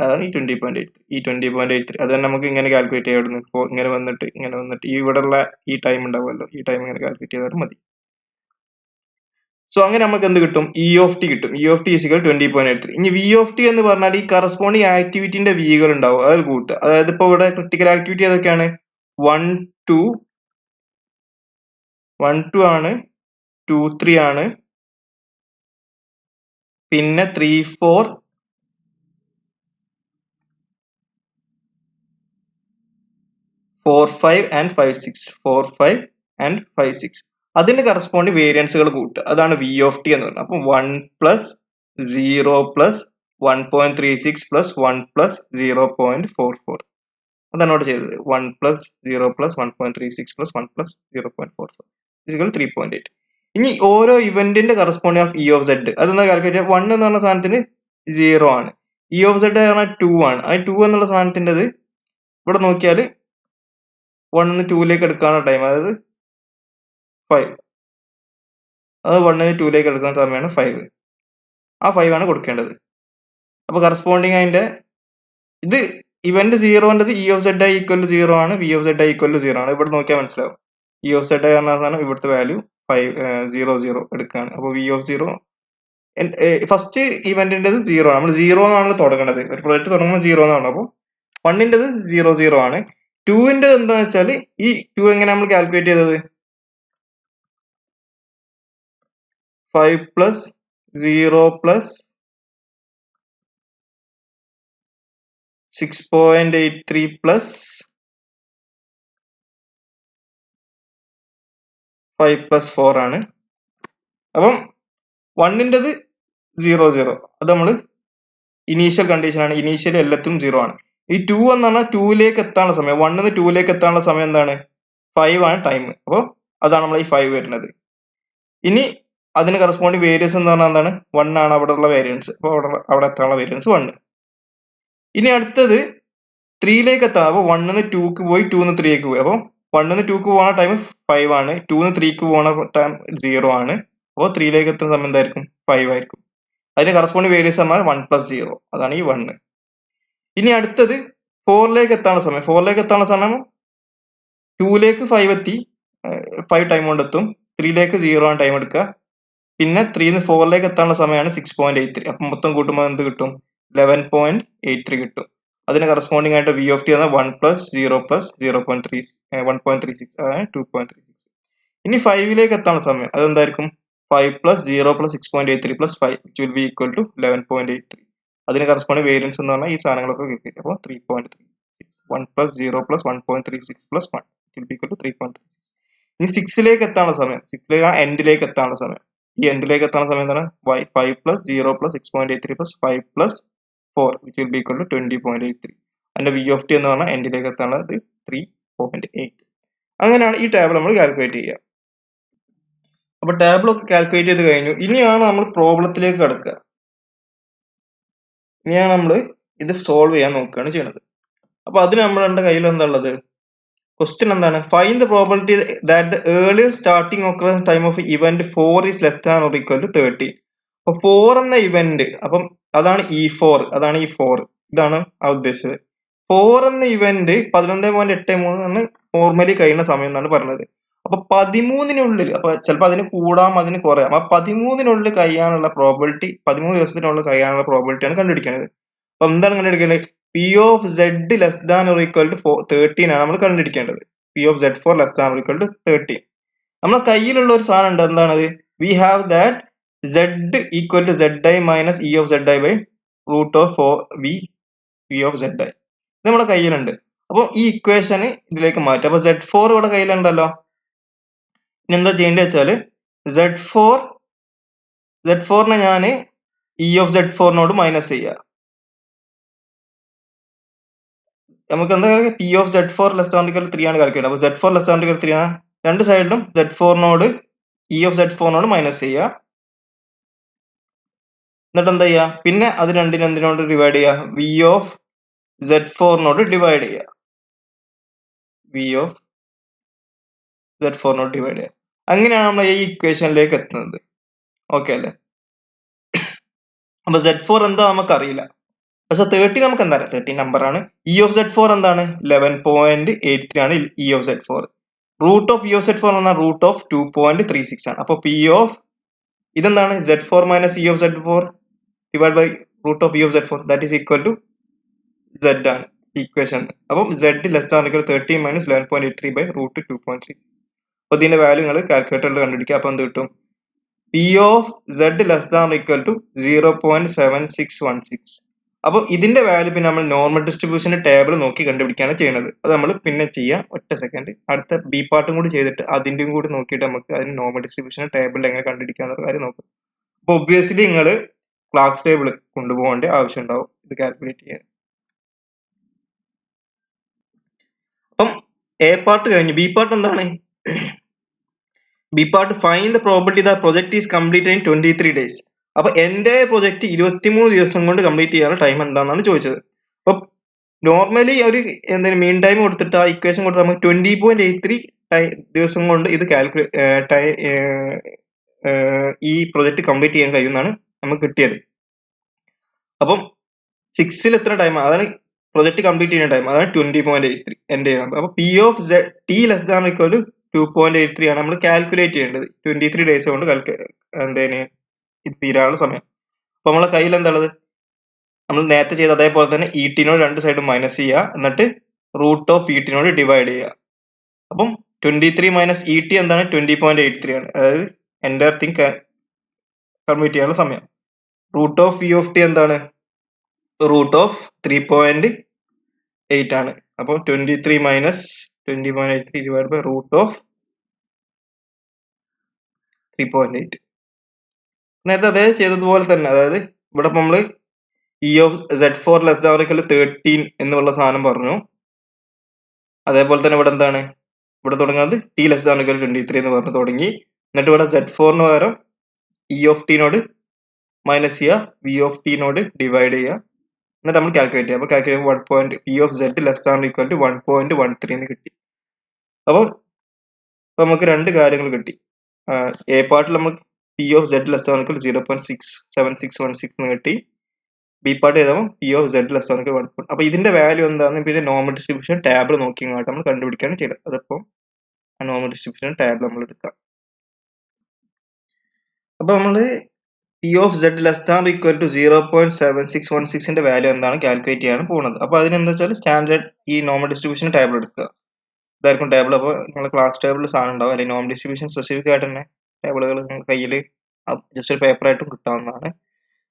Speaker 1: അതാണ് ഈ 20.83. ഈ 20.83 അത് തന്നെ നമുക്ക് ഇങ്ങനെ കാൽക്കുലേറ്റ് ചെയ്യാം. ഇങ്ങനെ വന്നിട്ട് ഈ ഇവിടെയുള്ള ഈ ടൈം ഉണ്ടാവുമല്ലോ, ഈ ടൈം ഇങ്ങനെ കാൽക്കുലേറ്റ് ചെയ്താൽ മതി. സോ അങ്ങനെ നമുക്ക് എന്ത് കിട്ടും? E of t കിട്ടും. E of t is equal 20.83. ഇനി V of t എന്ന് പറഞ്ഞാൽ ഈ കറസ്പോണ്ടിങ് ആക്ടിവിറ്റിന്റെ വികൾ ഉണ്ടാവും, അത് കൂട്ടുക. അതായത് ഇപ്പൊ ഇവിടെ ക്രിട്ടിക്കൽ ആക്ടിവിറ്റി ഏതൊക്കെയാണ്? 1 2 ആണ്, 2 3 ആണ്, പിന്നെ 3 4 4 5 and 5 6 4 5 and 5 6 അതിന് കറസ്പോണ്ട് വേരിയൻസുകൾ കൂട്ടുക. അതാണ് V of t എന്ന് പറയുന്നത്. അപ്പം 1 പ്ലസ് 0 പ്ലസ് 1.36 പ്ലസ് 1 പ്ലസ് 0.44 അതാണ് അവിടെ ചെയ്തത്. 1 പ്ലസ് 0 പ്ലസ് 1.36 പ്ലസ് 1 പ്ലസ് 0.44 3.8. ഇനി ഓരോ ഇവന്റിന്റെ corresponding of E of Z അതെന്താ കാൽക്കുലേറ്റ്? 1 എന്ന് പറഞ്ഞ സാധനത്തിന് 0 ആണ്, E of Z പറഞ്ഞാൽ 2 ആണ്. ആ 2 എന്നുള്ള സാധനത്തിൻ്റെത് ഇവിടെ നോക്കിയാൽ 1 ന്ന് 2ലേക്ക് എടുക്കാനുള്ള ടൈം, അതായത് 5, അത് 1 ന്ന് 2ലേക്ക് എടുക്കുന്ന സമയമാണ് 5. ആ 5 ആണ് കൊടുക്കേണ്ടത്. അപ്പൊ കറസ്പോണ്ടിങ് അതിന്റെ ഇത് ഇവന്റ് 0ൻ്റെത് E of Z equal to 0 ആണ്, V of Z equal to 0 ആണ്. ഇവിടെ നോക്കിയാൽ മനസ്സിലാവും. E of Z പറഞ്ഞ ഇവിടുത്തെ വാല്യൂ 5 0 0 എടുക്കുകയാണ്. അപ്പോൾ V of 0 ഫസ്റ്റ് ഇവന്റിൻ്റെത് 0 ആണ്. നമ്മൾ 0 എന്നാണ് തുടങ്ങുന്നത്. ഒരു പ്രൊജക്ട് തുടങ്ങുമ്പോൾ 0 എന്നാണ്. അപ്പോൾ 1ൻ്റെത് 0 ആണ്. 2ൻ്റെ എന്താന്ന് വെച്ചാൽ ഈ 2 എങ്ങനെ നമ്മൾ കാൽക്കുലേറ്റ് ചെയ്തത്? 5 പ്ലസ് 0 പ്ലസ് 6.83 പ്ലസ് 5 പ്ലസ് 4 ആണ്. അപ്പം 1ൻ്റെത് 0 അത് നമ്മൾ ഇനീഷ്യൽ കണ്ടീഷൻ ആണ്. ഇനീഷ്യലി എല്ലാത്തും 0 ആണ്. ഈ 2 എന്ന് പറഞ്ഞാൽ 2ലേക്ക് എത്താനുള്ള സമയം, 1 നിന്ന് 2ലേക്ക് എത്താനുള്ള സമയം എന്താണ്? 5 ആണ് ടൈം. അപ്പോൾ അതാണ് നമ്മൾ ഈ 5 വരുന്നത്. ഇനി അതിന് കറസ്പോണ്ടിങ് വേരിയൻസ് എന്ന് പറഞ്ഞാൽ എന്താണ്? 1 ആണ് അവിടെ ഉള്ള വേരിയൻസ്. അപ്പോൾ അവിടെ എത്താനുള്ള വേരിയൻസ് 1. ഇനി അടുത്തത് 3ലേക്ക് എത്താം. അപ്പോൾ 1 നിന്ന് 2ക്ക് പോയി 2 നിന്ന് 3ലേക്ക് പോയി. അപ്പോൾ 1 നിന്ന് 2ക്ക് പോകുന്ന ടൈം 5 ആണ്. 2 നിന്ന് 3ക്ക് പോകുന്ന ടൈം 0 ആണ്. അപ്പോൾ 3ലേക്ക് എത്തുന്ന സമയം എന്തായിരിക്കും? 5 ആയിരിക്കും. അതിന് കറസ്പോണ്ടിങ് വേരിയൻസ് പറഞ്ഞാൽ 1 പ്ലസ് 0, അതാണ് ഈ 1. ഇനി അടുത്തത് 4ലേക്ക് എത്താനുള്ള സമയം. 4ലേക്ക് എത്താനുള്ള സമയം 2ലേക്ക് 5 എത്തി, 5 ടൈം കൊണ്ട് എത്തും. 3ലേക്ക് 0 ആണ് ടൈം എടുക്കുക. പിന്നെ 3 നിന്ന് 4ലേക്ക് എത്താനുള്ള സമയമാണ് 6.83. അപ്പം മൊത്തം കൂട്ടുമ്പോൾ എന്ത് കിട്ടും? 11.83 കിട്ടും. അതിന് കറസ്പോണ്ടിങ് ആയിട്ട് വി ഓഫ് ടി എന്നാൽ 1 പ്ലസ് 0 പ്ലസ് 1.36 അതായത് 2.36. ഇനി 5ലേക്ക് എത്താനുള്ള സമയം അതെന്തായിരിക്കും? 5 plus 0 plus 6.83 plus 5 which will be equal to 11.83. അതിന് കറസ്പോണ്ടിങ് വേരിയൻസ് എന്ന് പറഞ്ഞാൽ ഈ സാധനങ്ങളൊക്കെ കിട്ടി. അപ്പോൾ 3.36. 1 plus 0 plus 1.36 plus 1 will be equal to 3.36. ഇനി 6ലേക്ക് എത്താനുള്ള സമയം, 6ലേക്ക് എൻഡിലേക്ക് എത്താനുള്ള സമയം. ഈ എൻഡിലേക്ക് എത്താനുള്ള സമയം എന്താണ്? 5 plus 0 plus 6.83 plus 5 plus 4 which will be equal to 20.83. അതിന്റെ വി ഓഫ് ടി എന്ന് പറഞ്ഞാൽ എൻഡിലേക്ക് എത്താനുള്ളത് 3.8. അങ്ങനെയാണ് ഈ ടേബിൾ നമ്മൾ കാൽക്കുലേറ്റ് ചെയ്യുക. അപ്പൊ ടേബിൾ ഒക്കെ കാൽക്കുലേറ്റ് ചെയ്ത് കഴിഞ്ഞു. ഇനിയാണ് നമ്മൾ പ്രോബ്ലത്തിലേക്ക് കടക്കുക. ഇനിയാണ് നമ്മൾ ഇത് സോൾവ് ചെയ്യാൻ നോക്കുകയാണ് ചെയ്യുന്നത്. അപ്പൊ അതിന് നമ്മളുടെ കയ്യിൽ എന്താ ഉള്ളത്? ക്വസ്റ്റ്യൻ എന്താണ്? Find the probability that the earlier starting occurrence time of event 4 is less than or equal to 13. അപ്പൊ 4 എന്ന ഇവന്റ്, അപ്പം അതാണ് E4, അതാണ് ഈ 4. ഇതാണ് ആ ഉദ്ദേശിച്ചത്. 4 എന്ന ഇവന്റ് 11.83 ആണ് നോർമലി കഴിയുന്ന സമയം എന്നാണ് പറഞ്ഞത്. അപ്പൊ 13-നുള്ളിൽ, അപ്പൊ ചിലപ്പോൾ അതിന് കൂടാം അതിന് കുറയാം. ആ 13-നുള്ളിൽ കഴിയാനുള്ള പ്രോബിലിറ്റി, 13 ദിവസത്തിനുള്ളിൽ കഴിയാനുള്ള പ്രോബിലിറ്റി ആണ് കണ്ടുപിടിക്കുന്നത്. അപ്പൊ എന്താണ് കണ്ടുപിടിക്കേണ്ടത്? P of Z less than or equal to 13 ആണ് നമ്മൾ കണ്ടുപിടിക്കേണ്ടത്. P of Z4 less than or equal to 13. നമ്മളെ കയ്യിലുള്ള ഒരു സാധനം ഉണ്ട്. എന്താണത്? We have that Z equal to ZI minus E of ZI by root of V of ZI. ഇത് നമ്മുടെ കയ്യിലുണ്ട്. അപ്പോൾ ഈ ഇക്വേഷന് ഇതിലേക്ക് മാറ്റാം. അപ്പൊ Z4 ഇവിടെ കയ്യിലുണ്ടല്ലോ. ഇനി എന്താ ചെയ്യേണ്ടത് വെച്ചാല് Z4നെ ഞാൻ ഇ ഓഫ് Z4നോട് മൈനസ് ചെയ്യുക. നമുക്ക് എന്താ P of Z4 less than equal to 3 ആണ് കാൽക്കുലേറ്റ്. അപ്പൊ Z4 less than equal to 3 ആണ്. രണ്ട് സൈഡിലും Z4നോട് ഇ ഓഫ് Z4നോട് മൈനസ് ചെയ്യുക. എന്നിട്ട് എന്താ ചെയ്യുക? പിന്നെ അത് രണ്ടിനും എന്തിനോട് ഡിവൈഡ് ചെയ്യുക? വി ഓഫ് Z4നോട് ഡിവൈഡ് ചെയ്യുക. വി ഓഫ് Z4നോട് ഡിവൈഡ് ചെയ്യുക. അങ്ങനെയാണ് നമ്മൾ ഈ ഇക്വേഷനിലേക്ക് എത്തുന്നത്. ഓക്കെ അല്ലേ? അപ്പൊ Z4 എന്താ നമുക്കറിയില്ല. പക്ഷെ 13 നമുക്ക് എന്താ? 13 നമ്പർ ആണ്. ഇ ഓഫ് Z4 എന്താണ്? 11.83 ആണ് E of Z4. Root of E of Z4 എന്നാൽ റൂട്ട് ഓഫ് 2.36 ആണ്. അപ്പൊ പി ഓഫ് ഇതെന്താണ്? Z4 minus E of Z4 divide by root of E of Z4 that is equal to Z ആണ് equation. അപ്പം Z less than equal 13 minus 11.83 by root 2.36. അപ്പൊ ഇതിന്റെ value നിങ്ങൾ കാൽക്കുലേറ്ററിൽ കണ്ടുപിടിക്കുക. അപ്പൊ എന്ത് കിട്ടും? P of Z less than equal to 0.7616. അപ്പൊ ഇതിന്റെ വാല്യൂ പിന്നെ നമ്മൾ നോർമൽ ഡിസ്ട്രിബ്യൂഷന്റെ ടേബിൾ നോക്കി കണ്ടുപിടിക്കുകയാണ് ചെയ്യുന്നത്. അത് നമ്മൾ പിന്നെ ചെയ്യാം. ഒറ്റ സെക്കൻഡ്. അടുത്ത ബി പാർട്ടും കൂടി ചെയ്തിട്ട് അതിന്റെയും കൂടി നോക്കിയിട്ട് നമുക്ക് അതിന് നോർമൽ ഡിസ്ട്രിബ്യൂഷൻ ടേബിളിൽ എങ്ങനെ കണ്ടുപിടിക്കാന്നുള്ള കാര്യം നോക്കാം. അപ്പൊ ഒബ്വിയസ്ലി നിങ്ങൾ ക്ലാസ് ടേബിൾ കൊണ്ടുപോകേണ്ട ആവശ്യം ഉണ്ടാവും ഇത് കാൽക്കുലേറ്റ് ചെയ്യാൻ. അപ്പം എ പാർട്ട് കഴിഞ്ഞു. ബി പാർട്ട് എന്താണ്? B part find the probability the project is completed in 23 days. അപ്പൊ എന്റെ പ്രൊജക്ട് 23 ദിവസം കൊണ്ട് കംപ്ലീറ്റ് ചെയ്യാനുള്ള ടൈം എന്താണെന്നാണ് ചോദിച്ചത്. അപ്പൊ നോർമലി ഒരു എന്തെങ്കിലും മീൻ ടൈം കൊടുത്തിട്ട് ആ ഇക്വേഷൻ കൊടുത്ത് നമുക്ക് 20.83 ദിവസം കൊണ്ട് ഇത് ഈ പ്രൊജക്ട് കംപ്ലീറ്റ് ചെയ്യാൻ കഴിയുമെന്നാണ് നമുക്ക് കിട്ടിയത്. അപ്പം 6ൽ എത്ര ടൈം? അതാണ് പ്രൊജക്ട് കംപ്ലീറ്റ് ചെയ്യുന്ന ടൈം. അതാണ് 20.83 എന്റെ. അപ്പൊ P of T less than equal to 2.83 ആണ് നമ്മൾ കാൽക്കുലേറ്റ് ചെയ്യേണ്ടത്. 23 days കൊണ്ട് ഇത് തീരാനുള്ള സമയം. അപ്പൊ നമ്മളെ കയ്യിൽ എന്താ ഉള്ളത്? നമ്മൾ നേരത്തെ ചെയ്ത അതേപോലെ തന്നെ ഇടിനോട് രണ്ട് സൈഡും മൈനസ് ചെയ്യുക, എന്നിട്ട് റൂട്ട് ഓഫ് ഇടിനോട് ഡിവൈഡ് ചെയ്യുക. അപ്പം 23 മൈനസ് ഇടി എന്താണ്? 20.83 ആണ്. അതായത് എൻ്റയർ തിങ് കമ്പ്യൂട്ട് ചെയ്യാനുള്ള സമയം. Root of V of T എന്താണ്? റൂട്ട് ഓഫ് 3.8 ആണ്. അപ്പോൾ 23 minus 20.83 divide by root of 3.8. നേരത്തെ അതേ ചെയ്തതുപോലെ തന്നെ, അതായത് ഇവിടെ നമ്മൾ E of Z4 less than or equal 13 എന്നുള്ള സാധനം പറഞ്ഞു. അതേപോലെ തന്നെ ഇവിടെ എന്താണ്? ഇവിടെ തുടങ്ങുന്നത് T less than or equal 23 എന്ന് പറഞ്ഞു തുടങ്ങി. എന്നിട്ട് ഇവിടെ Z4 പകരം ഇ ഓഫ് ടിനോട് മൈനസ് ചെയ്യുക, വി ഓഫ് ടിനോട് ഡിവൈഡ് ചെയ്യുക, എന്നിട്ട് നമ്മൾ കാൽക്കുലേറ്റ് ചെയ്യുക. അപ്പോൾ കാൽക്കുലേറ്റ് ചെയ്യുമ്പോൾ 1. P of Z less than equal to 1.13 എന്ന് കിട്ടി. അപ്പോൾ നമുക്ക് രണ്ട് കാര്യങ്ങൾ കിട്ടി. എ പാർട്ടിൽ നമ്മൾ P of Z less than equal 0.67616 എന്ന് കിട്ടി. ബി പാർട്ട് ചെയ്തപ്പോൾ P of Z less than equal 1. അപ്പോൾ ഇതിന്റെ വാല്യൂ എന്താണെന്ന് പിന്നെ നോർമൽ ഡിസ്ട്രിബ്യൂഷൻ ടാബിൾ നോക്കി ഇങ്ങോട്ട് നമ്മൾ കണ്ടുപിടിക്കുകയാണ് ചെയ്തത്. അതിപ്പോൾ ആ നോർമൽ ഡിസ്ട്രിബ്യൂഷൻ ടാബിൾ നമ്മൾ എടുക്കാം. അപ്പോൾ നമ്മൾ P of Z less than equal to 0.7616ന്റെ വാല്യൂ എന്താണ് കാൽക്കുലേറ്റ് ചെയ്യാൻ പോകുന്നത്. അപ്പോൾ അതിനെന്താ വെച്ചാൽ സ്റ്റാൻഡേർഡ് ഈ നോർമൽ ഡിസ്ട്രിബ്യൂഷൻ ടേബിൾ എടുക്കുക. ഇതായിരിക്കും ടേബിൾ. അപ്പോൾ നിങ്ങൾ ക്ലാസ് ടേബിളിൽ സാധനം ഉണ്ടാവും, അല്ലെങ്കിൽ നോർമൽ ഡിസ്ട്രിബ്യൂഷൻ സ്പെസിഫിക് ആയിട്ട് തന്നെ ടേബിളുകൾ നിങ്ങൾ കയ്യിൽ ജസ്റ്റ് ഒരു പേപ്പറായിട്ടും കിട്ടാവുന്നതാണ്.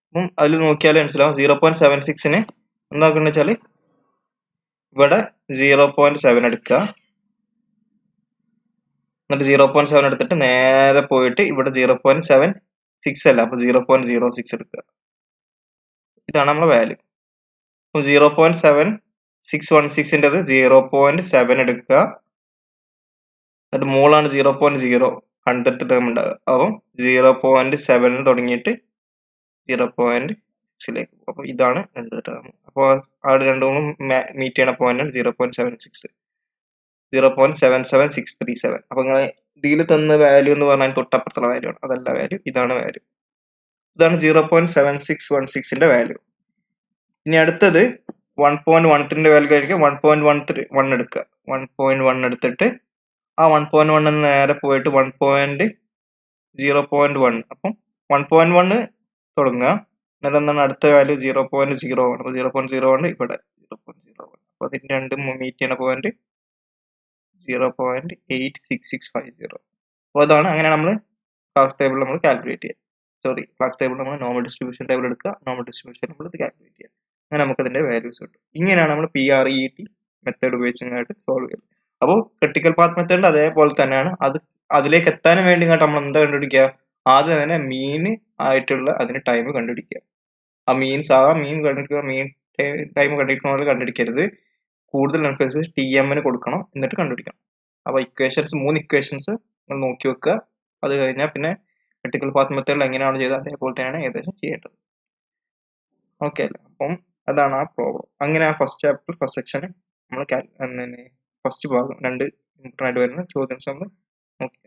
Speaker 1: അപ്പം അതിൽ നോക്കിയാൽ മനസ്സിലാവും 0.76ന് എന്താക്കുന്നത് വെച്ചാൽ ഇവിടെ 0.7 എടുക്കുക, എന്നിട്ട് 0.7 എടുത്തിട്ട് നേരെ പോയിട്ട് ഇവിടെ 0.76 അല്ല, അപ്പൊ 0.06 എടുക്കുക. ഇതാണ് നമ്മളെ വാല്യൂ. അപ്പം 0.7616ൻ്റെത് 0.7 എടുക്കുക, എന്നിട്ട് മോളാണ് 0.0 100 ടേം ഉണ്ടാകുക. അപ്പം 0.7 തുടങ്ങിയിട്ട് 0.6ലേക്ക് പോകും. അപ്പോൾ ഇതാണ് രണ്ട് ടേം. അപ്പോൾ അവിടെ രണ്ടും മീറ്റ് ചെയ്യണ പോയിന്റാണ് 0.76, 0.77637. അപ്പൊ നിങ്ങൾ ഇതിൽ തന്ന വാല്യൂ എന്ന് പറഞ്ഞാൽ തൊട്ടപ്പുറത്തുള്ള വാല്യൂ ആണ്, അതല്ല വാല്യൂ, ഇതാണ് വാല്യൂ. ഇതാണ് 0.7616ന്റെ വാല്യൂ. ഇനി അടുത്തത് 1.13ന്റെ വാല്യൂ കഴിക്കുക. 1.1 എടുക്കുക. 1.1 എടുത്തിട്ട് ആ 1.1 നേരെ പോയിട്ട് 1.0.1. അപ്പം 1.1 തുടങ്ങുക, എന്നിട്ട് എന്താണ് അടുത്ത വാല്യൂ 0.01. അപ്പൊ 0.01 ഇവിടെ 0.01. അപ്പൊ അതിന് രണ്ടും മീറ്റ് ചെയ്യുന്ന പോയിന്റ് 0.86650. അപ്പോൾ അതാണ്. അങ്ങനെ നമ്മൾ ക്ലാസ് ടേബിൾ നമ്മൾ കാൽക്കുലേറ്റ് ചെയ്യുക. ക്ലാസ് ടേബിൾ നമ്മൾ നോർമൽ ഡിസ്ട്രിബ്യൂഷൻ ടേബിൾ എടുക്കുക, നോർമൽ ഡിസ്ട്രിബ്യൂഷൻ നമ്മൾ ഇത് കാൽക്കുലേറ്റ് ചെയ്യുക. അങ്ങനെ നമുക്ക് അതിന്റെ വാല്യൂസ് കിട്ടും. ഇങ്ങനെയാണ് നമ്മൾ PRET മെത്തേഡ് ഉപയോഗിച്ചങ്ങായിട്ട് സോൾവ് ചെയ്യുന്നത്. അപ്പോൾ ക്രിട്ടിക്കൽ പാത്ത് മെത്തേഡിൽ അതേപോലെ തന്നെയാണ്. അതിലേക്ക് എത്താനും വേണ്ടി നമ്മൾ എന്താ കണ്ടുപിടിക്കുക? ആദ്യം തന്നെ മീൻ ആയിട്ടുള്ള അതിന് ടൈം കണ്ടുപിടിക്കുക. ആ മീൻ കണ്ടുപിടിക്കുക. മീൻ ടൈം കണ്ടുപിടിക്കുന്ന കണ്ടുപിടിക്കരുത്. കൂടുതൽ അനുസരിച്ച് TM കൊടുക്കണം, എന്നിട്ട് കണ്ടുപിടിക്കണം. അപ്പോൾ മൂന്ന് ഇക്വേഷൻസ് നിങ്ങൾ നോക്കി വെക്കുക. അത് കഴിഞ്ഞാൽ പിന്നെ ക്രിട്ടിക്കൽ പാത്ത് മെത്തേഡിൽ എങ്ങനെയാണ് ചെയ്തത് അതേപോലെ തന്നെയാണ് ഏകദേശം ചെയ്യേണ്ടത്. ഓക്കെ അല്ലേ? അപ്പം അതാണ് ആ പ്രോബ്ലം. അങ്ങനെ ആ ഫസ്റ്റ് ചാപ്റ്റർ ഫസ്റ്റ് സെക്ഷൻ നമ്മൾ ഫസ്റ്റ് ഭാഗം 2 ഇമ്പോർട്ടൻ്റ് ആയിട്ട് വരുന്ന ചോദ്യം നമ്മൾ നോക്കി.